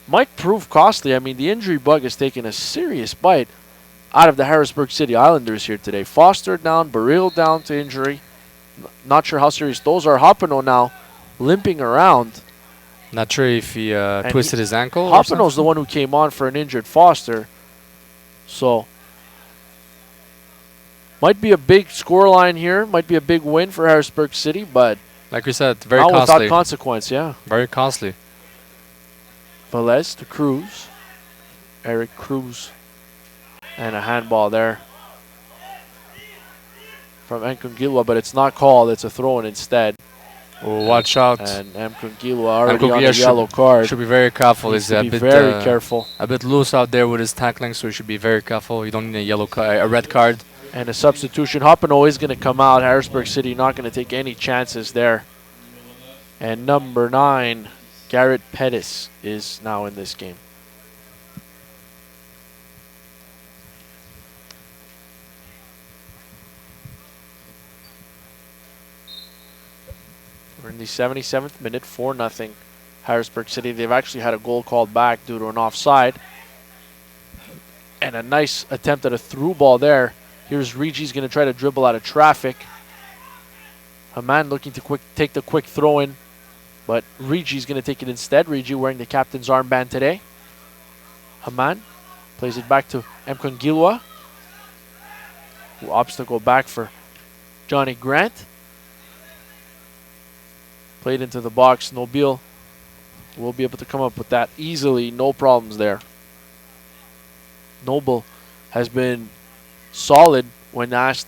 might prove costly. I mean, the injury bug has taken a serious bite out of the Harrisburg City Islanders here today. Foster down, Baril down to injury. Not sure how serious those are. Hopino now limping around. Not sure if he twisted his ankle. Hopino's the one who came on for an injured Foster. So, might be a big scoreline here. Might be a big win for Harrisburg City, but like we said, very not costly. Without consequence, yeah. Very costly. Velez to Cruz. Eric Cruz. And a handball there from Mkwangilwa, but it's not called. It's a throw-in instead. Oh, watch out. And Mkwangilwa already on the yellow card. Should be very careful. He's a bit very careful. A bit loose out there with his tackling, so he should be very careful. You don't need a yellow card, a red card. And a substitution. Hopino is going to come out. Harrisburg City not going to take any chances there. And number 9, Garrett Pettis, is now in this game. We're in the 77th minute, 4-0. Harrisburg City. They've actually had a goal called back due to an offside. And a nice attempt at a through ball there. Here's Regi's going to try to dribble out of traffic. Haman looking to take the quick throw in, but Regi's going to take it instead. Regi wearing the captain's armband today. Haman plays it back to Mkongilwa, who opts to go back for Johnny Grant. Played into the box. Nobile will be able to come up with that easily. No problems there. Noble has been solid when asked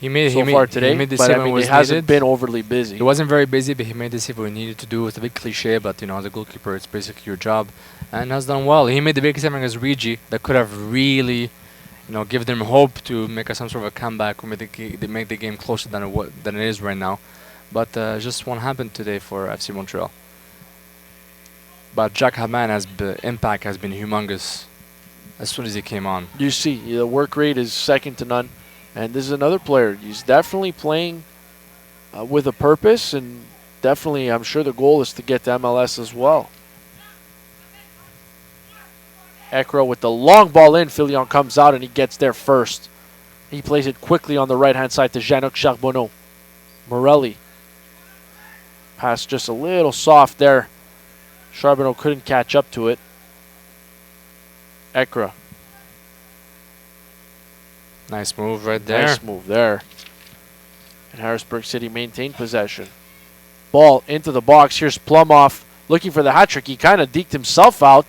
so far today, but I mean, he hasn't been overly busy. He wasn't very busy, but he made the save what he needed to do. It's a bit cliche, but you know, as a goalkeeper, it's basically your job, and has done well. He made the big save against Regi that could have really, you know, given them hope to make some sort of a comeback or make the game closer than it is right now. But just won't happen today for FC Montreal. But Jack Haman's impact has been humongous as soon as he came on. You see, the work rate is second to none. And this is another player. He's definitely playing with a purpose, and definitely, I'm sure the goal is to get to MLS as well. Ekra with the long ball in. Filion comes out, and he gets there first. He plays it quickly on the right-hand side to Jeannot Charbonneau. Morelli. Pass just a little soft there. Charbonneau couldn't catch up to it. Ekra. Nice move right there. Nice move there. And Harrisburg City maintained possession. Ball into the box. Here's Plumoff looking for the hat trick. He kind of deked himself out.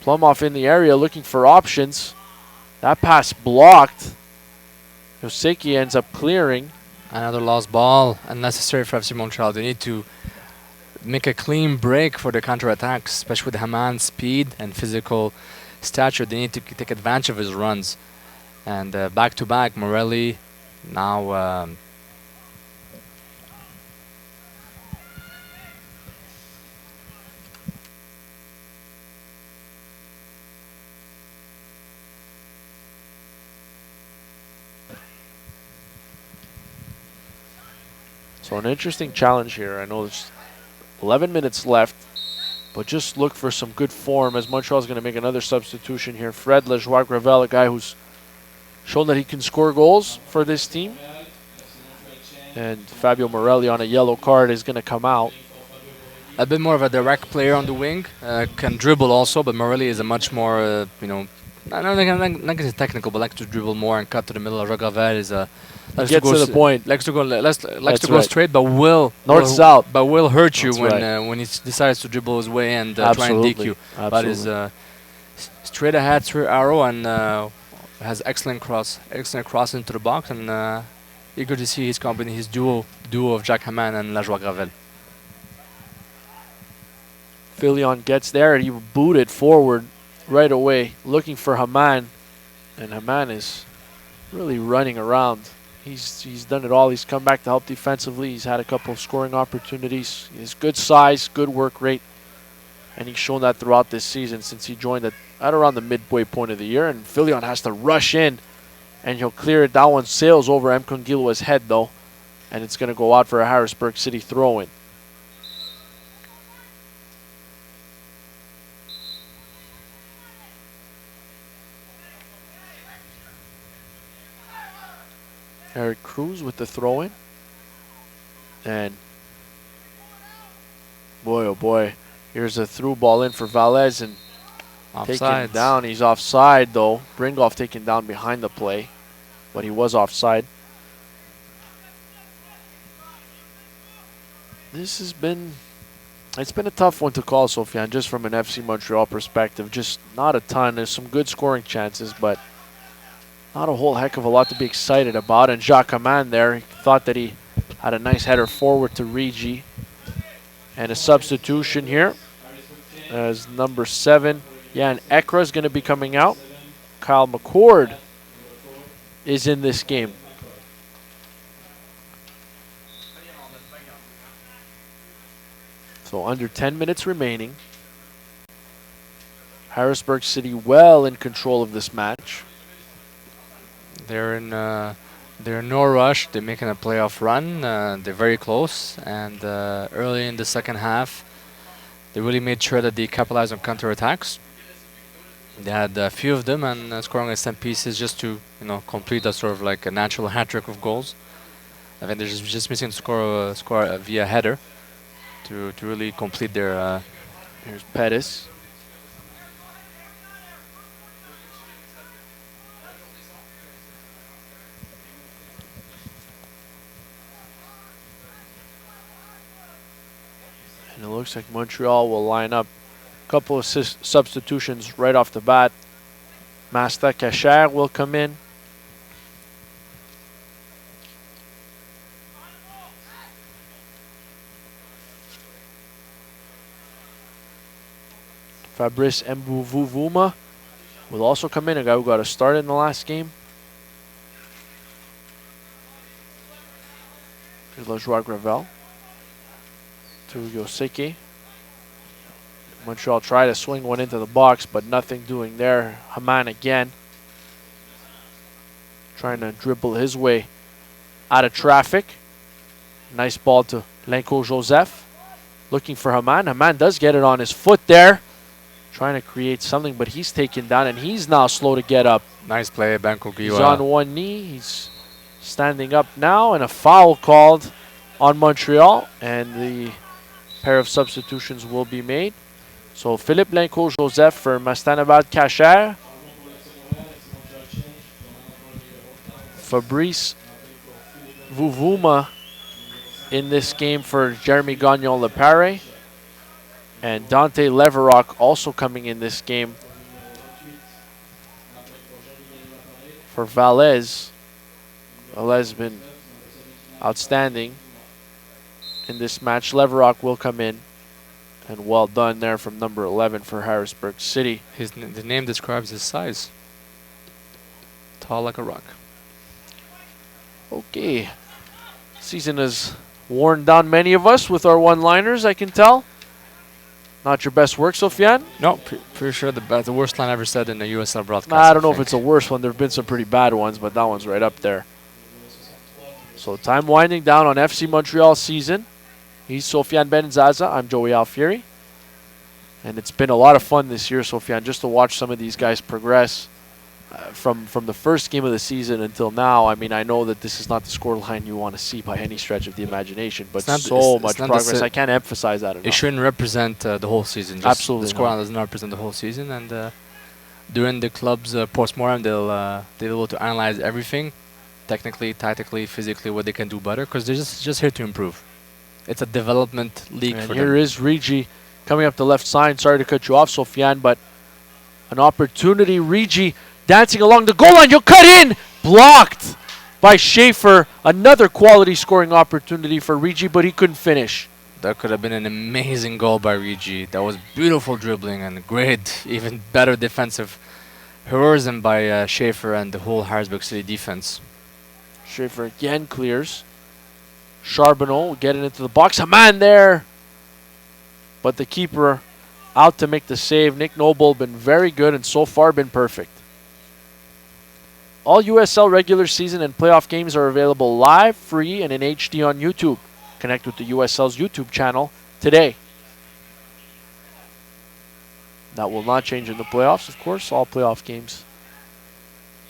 Plumoff in the area looking for options. That pass blocked. Yoseki ends up clearing. Another lost ball. Unnecessary for FC Montreal. They need to make a clean break for the counterattacks, especially with Haman's speed and physical stature. They need to take advantage of his runs. And back-to-back, Morelli now so an interesting challenge here. I know there's 11 minutes left, but just look for some good form as Montreal's going to make another substitution here. Fred Lejoie-Gravel, a guy who's shown that he can score goals for this team. And Fabio Morelli on a yellow card is going to come out. A bit more of a direct player on the wing. Can dribble also, but Morelli is a much more, you know, I don't think not gonna say technical, but likes to dribble more and cut to the middle. Gravel is a gets to the point. Likes to go straight, but will north-south. But will hurt you That's when he decides to dribble his way and try and deke you. Absolutely. But is straight ahead, straight arrow, and has excellent cross into the box, and eager to see his company, his duo of Jack Haman and Lajoie-Gravel. Filion gets there, and he booted forward right away, looking for Haman, and Haman is really running around. He's done it all. He's come back to help defensively. He's had a couple of scoring opportunities. He has good size, good work rate, and he's shown that throughout this season since he joined at around the midway point of the year. And Filion has to rush in, and he'll clear it. That one sails over Mkongilwa's head, though, and it's going to go out for a Harrisburg City throw-in. Eric Cruz with the throw-in. And boy, oh boy, here's a through ball in for Valles, and taken down. He's offside, though. Bringoff taken down behind the play, but he was offside. It's been a tough one to call, Sofiane, just from an FC Montreal perspective. Just not a ton. There's some good scoring chances, but not a whole heck of a lot to be excited about. And Jacques Haman there, he thought that he had a nice header forward to Regi. And a substitution here as number 7, Jan Ekra is going to be coming out. Kyle McCord is in this game. So under 10 minutes remaining. Harrisburg City well in control of this match. They're in no rush. They're making a playoff run. They're very close, and early in the second half, they really made sure that they capitalized on counterattacks. They had a few of them and scoring a set pieces just to complete a sort of like a natural hat trick of goals. I think they're just missing to score via header to really complete their. Here's Pettis. And it looks like Montreal will line up a couple of substitutions right off the bat. Masta Cacher will come in. Fabrice Mbuvuma will also come in, a guy who got a start in the last game. Here's Lajoie Gravel to Yoseki. Montreal tried to swing one into the box, but nothing doing there. Haman again, trying to dribble his way out of traffic. Nice ball to Lenko Joseph. Looking for Haman. Haman does get it on his foot there. Trying to create something, but he's taken down, and he's now slow to get up. Nice play, Banco Giwa. He's on one knee. He's standing up now, and a foul called on Montreal, and the pair of substitutions will be made. So Philippe Lenko Joseph for Mastanabad Cacher. Fabrice Vuvuma in this game for Jeremy Gagnon Lepare. And Dante Leverock also coming in this game for Valles. Valles has been outstanding in this match. Leverock will come in. And well done there from number 11 for Harrisburg City. The name describes his size. Tall like a rock. Okay. Season has worn down many of us with our one-liners, I can tell. Not your best work, Sofiane? No, pretty sure the worst line ever said in the USL broadcast. I don't know if it's the worst one. There have been some pretty bad ones, but that one's right up there. So time winding down on FC Montreal season. He's Sofiane Benzaza. I'm Joey Alfieri. And it's been a lot of fun this year, Sofiane, just to watch some of these guys progress from the first game of the season until now. I mean, I know that this is not the scoreline you want to see by any stretch of the imagination, but so much progress. I can't emphasize that enough. It shouldn't represent the whole season. Just Absolutely. The scoreline does not represent the whole season. And during the club's post-mortem, they'll be able to analyze everything, technically, tactically, physically, what they can do better, because they're just here to improve. It's a development league and for here them. is Rigi coming up the left side. Sorry to cut you off, Sofiane, but an opportunity. Rigi dancing along the goal line. You'll cut in. Blocked by Schaefer. Another quality scoring opportunity for Rigi, but he couldn't finish. That could have been an amazing goal by Rigi. That was beautiful dribbling and great, even better defensive heroism by Schaefer and the whole Harrisburg City defense. Schaefer again clears. Charbonneau getting into the box. A man there. But the keeper out to make the save. Nick Noble been very good and so far been perfect. All USL regular season and playoff games are available live, free, and in HD on YouTube. Connect with the USL's YouTube channel today. That will not change in the playoffs, of course. All playoff games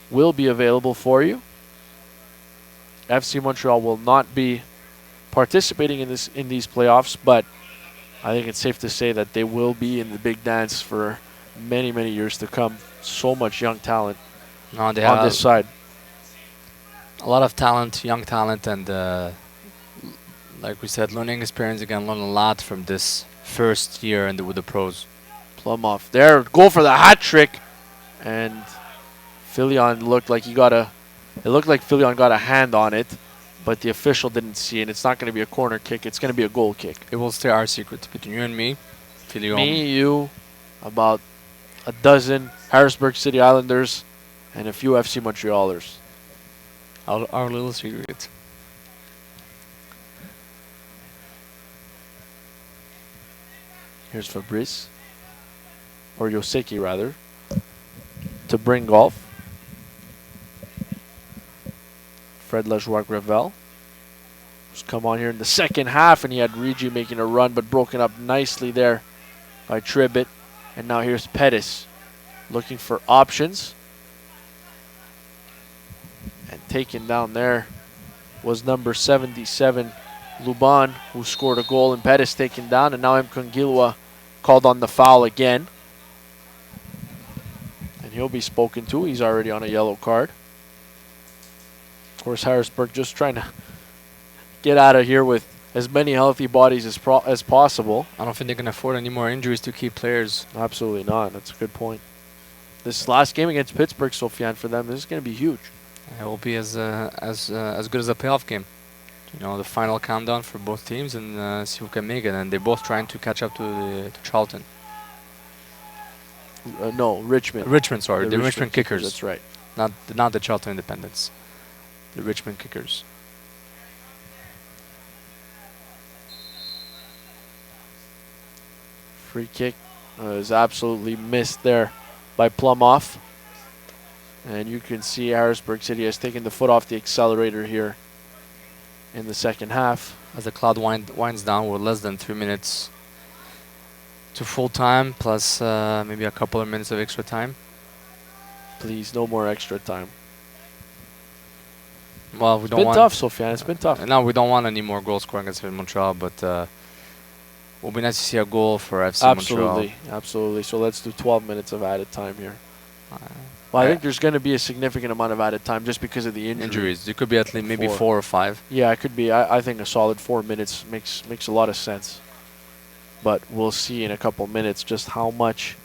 will be available for you. FC Montreal will not be participating in these playoffs, but I think it's safe to say that they will be in the big dance for many, many years to come. So much young talent No, they on have this side. a lot of talent, young talent, and like we said, learning experience. Again, learn a lot from this first year with the pros. Plum off there. Goal for the hat trick. And Filion looked like it looked like Filion got a hand on it, but the official didn't see it. It's not going to be a corner kick. It's going to be a goal kick. It will stay our secret between you and me. Filion. Me, you, about a dozen Harrisburg City Islanders, and a few FC Montrealers. Our little secret. Here's Fabrice, or Yoseki rather, to bring golf. Fred Lajoie Gravel, who's come on here in the second half, and he had Rigi making a run, but broken up nicely there by Tribbett. And now here's Pettis. looking for options. And taken down there was number 77, Luban, who scored a goal, and Pettis taken down, and now Mkongilwa called on the foul again. And he'll be spoken to. He's already on a yellow card. Of course, Harrisburg just trying to get out of here with as many healthy bodies as possible. I don't think they can afford any more injuries to keep players. Absolutely not. That's a good point. This last game against Pittsburgh, Sofiane, for them, this is going to be huge. It will be as good as a playoff game. You know, the final countdown for both teams, and see who can make it. And they're both trying to catch up to Charlton. No, Richmond. Richmond, sorry, the Richmond Kickers. That's right. Not the Charlton Independents. The Richmond Kickers. Free kick is absolutely missed there by Plumoff. And you can see Harrisburg City has taken the foot off the accelerator here in the second half. As the cloud winds down, we're less than 3 minutes to full time, plus maybe a couple of minutes of extra time. Please, no more extra time. Well, we It's don't been want. tough, Sofiane. It's been tough. No, we don't want any more goal scoring against Montreal, but it will be nice to see a goal for FC Absolutely, Montreal. absolutely. So let's do 12 minutes of added time here. Well, I think there's going to be a significant amount of added time just because of the injuries. It could be at least maybe 4 or 5. Yeah, it could be. I think a solid 4 minutes makes a lot of sense. But we'll see in a couple minutes just how much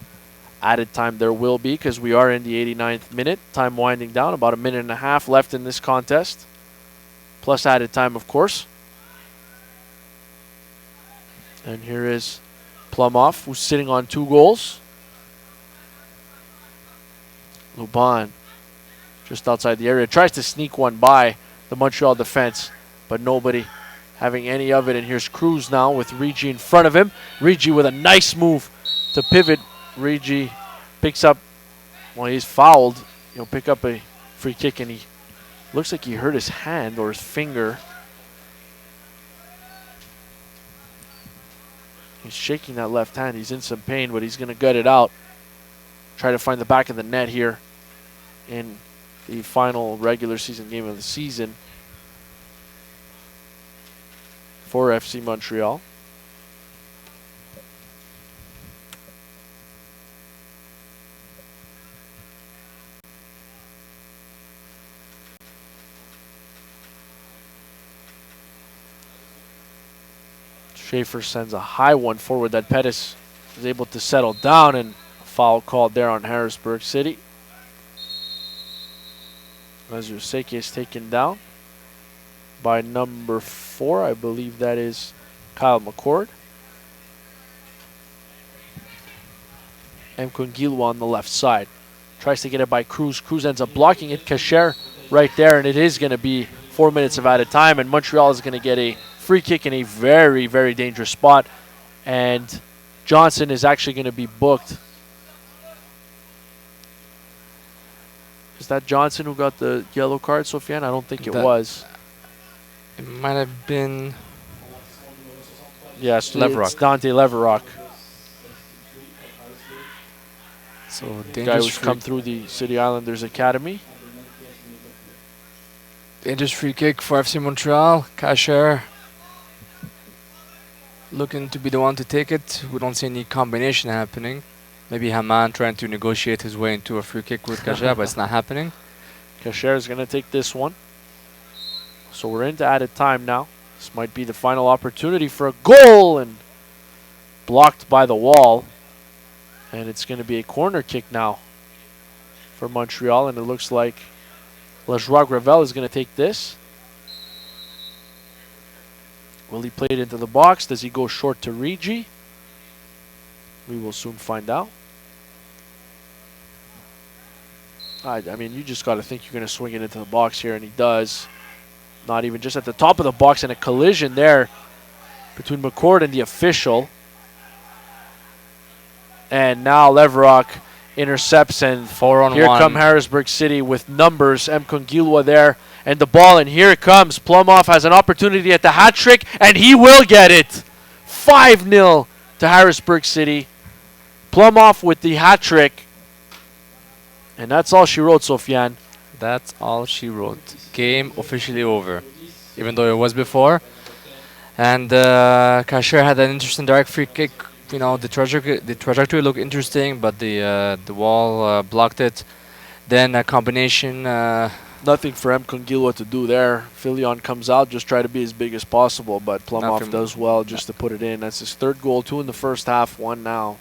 added time there will be, because we are in the 89th minute. Time winding down. About a minute and a half left in this contest. Plus added time, of course. And here is Plumoff, who's sitting on 2 goals. Luban, just outside the area, tries to sneak one by the Montreal defense, but nobody having any of it. And here's Cruz now with Rigi in front of him. Rigi with a nice move to pivot. Rigi picks up, well, he's fouled. He'll pick up a free kick, and he looks like he hurt his hand or his finger. He's shaking that left hand. He's in some pain, but he's going to gut it out. Try to find the back of the net here in the final regular season game of the season for FC Montreal. Schaefer sends a high one forward that Pettis is able to settle down, and foul called there on Harrisburg City. Mazuruseki is taken down by number 4. I believe that is Kyle McCord. And Kungilwa on the left side. Tries to get it by Cruz. Cruz ends up blocking it. Kasher right there, and it is going to be 4 minutes of added time, and Montreal is going to get a free kick in a very, very dangerous spot. And Johnson is actually going to be booked. Is that Johnson who got the yellow card, Sofiane? I don't think it was. It might have been. Yes, Leverock. It's Dante Leverock. So The guy who's come through the City Islanders Academy. Dangerous free kick for FC Montreal. Kasher looking to be the one to take it. We don't see any combination happening. Maybe Haman trying to negotiate his way into a free kick with Kasher, but it's not happening. Kasher is going to take this one. So we're into added time now. This might be the final opportunity for a goal, and blocked by the wall. And it's going to be a corner kick now for Montreal, and it looks like Lajoie Gravel is going to take this. Will he play it into the box? Does he go short to Rigi? We will soon find out. I mean, you just got to think you're going to swing it into the box here, and he does. Not even just at the top of the box, and a collision there between McCord and the official. And now Leverock intercepts, and 4-on-1. Here come Harrisburg City with numbers. M. Kungilwa there, and the ball, and here it comes. Plumoff has an opportunity at the hat trick, and he will get it. 5-0 to Harrisburg City. Plumoff with the hat trick. And that's all she wrote, Sofiane. That's all she wrote. Game officially over, even though it was before. And Kasher had an interesting direct free kick. You know, the trajectory looked interesting, but the wall blocked it. Then a combination. Nothing for M. Kongilwa to do there. Filion comes out, just try to be as big as possible, but Plumhoff does well just to put it in. That's his third goal, 2 in the first half, 1 now.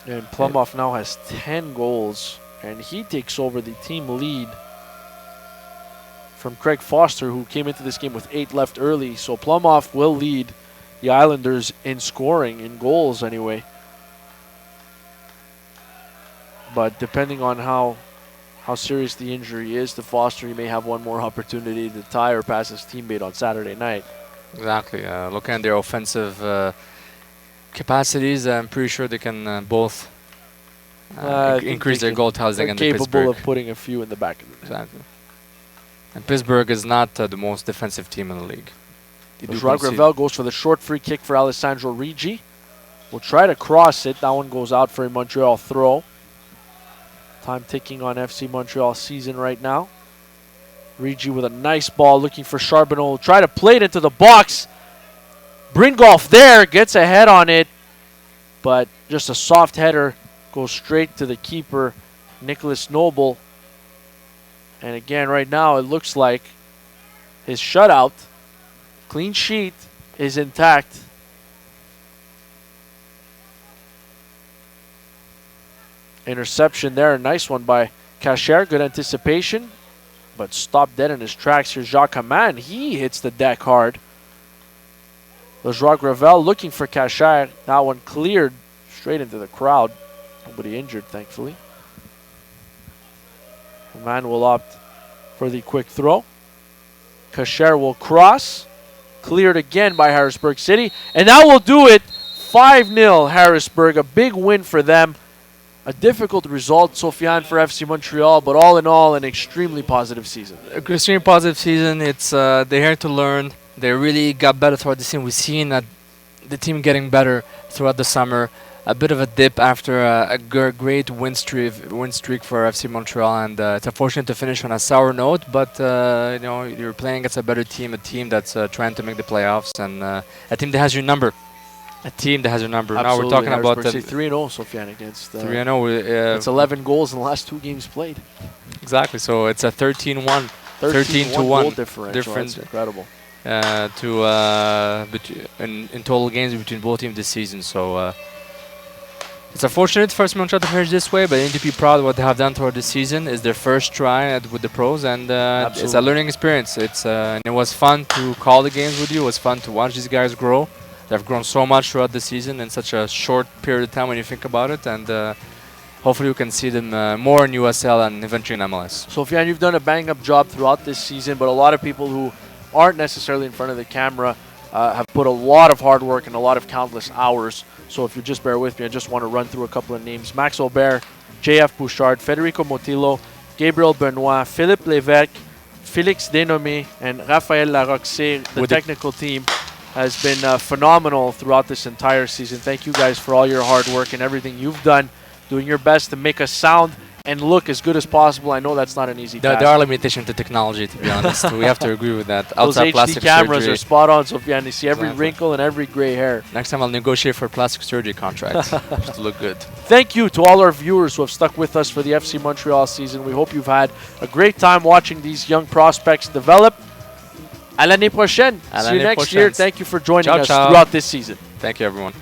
And Plumhoff now has 10 goals, and he takes over the team lead from Craig Foster, who came into this game with 8 left early. So Plumhoff will lead the Islanders in scoring, in goals anyway. But depending on how serious the injury is to Foster, he may have one more opportunity to tie or pass his teammate on Saturday night. Exactly. Looking at their offensive capacities, I'm pretty sure they can both increase their goal totals against Pittsburgh. Capable of putting a few in the back of the net. Exactly. And Pittsburgh is not the most defensive team in the league. Joao Gravel goes for the short free kick for Alessandro Rigi. Will try to cross it. That one goes out for a Montreal throw. Time ticking on FC Montreal season right now. Rigi with a nice ball looking for Charbonneau. Will try to play it into the box. Bringolf there gets a head on it, but just a soft header goes straight to the keeper, Nicholas Noble. And again, right now, it looks like his shutout, clean sheet, is intact. Interception there, a nice one by Kasher. Good anticipation, but stopped dead in his tracks here. Jacques Hamann, he hits the deck hard. Joao Gravel looking for Kasher. That one cleared straight into the crowd. Nobody injured, thankfully. Hamann will opt for the quick throw. Kasher will cross. Cleared again by Harrisburg City. And that will do it. 5-0 Harrisburg. A big win for them. A difficult result, Sofiane, for FC Montreal, but all in all, an extremely positive season. Extremely positive season. It's they're here to learn. They really got better throughout the season. We've seen the team getting better throughout the summer. A bit of a dip after a great win streak for FC Montreal, and it's unfortunate to finish on a sour note. But you know, you're playing against a better team, a team that's trying to make the playoffs, and a team that has your number. A team that has your number. Absolutely. Now we're talking about the 3-0, Sofiane, against 3-0. It's 11 goals in the last 2 games played. Exactly. So it's a 13-1, 13-1 goal differential. difference. That's incredible. In total games between both teams this season. So it's unfortunate for Montreal to finish this way, but they need to be proud of what they have done throughout the season. It's their first try with the pros, and it's a learning experience. And it was fun to call the games with you. It was fun to watch these guys grow. They've grown so much throughout the season in such a short period of time when you think about it, and hopefully we can see them more in USL and eventually in MLS. Sofiane, you've done a bang-up job throughout this season, but a lot of people who aren't necessarily in front of the camera have put a lot of hard work and a lot of countless hours. So if you just bear with me, I just want to run through a couple of names. Max Aubert, JF Bouchard, Federico Motillo, Gabriel Benoit, Philippe Lévesque, Félix Denomé, and Raphaël Larocque. The technical team has been phenomenal throughout this entire season. Thank you guys for all your hard work and everything you've done, doing your best to make us sound and look as good as possible. I know that's not an easy task. There are limitations to technology, to be honest. We have to agree with that. Those Outside HD plastic cameras surgery. are spot on, Sofiane. You see every wrinkle and every gray hair. Next time I'll negotiate for a plastic surgery contract just to look good. Thank you to all our viewers who have stuck with us for the FC Montreal season. We hope you've had a great time watching these young prospects develop. À l'année prochaine. See you next year. Thank you for joining us throughout this season. Thank you, everyone.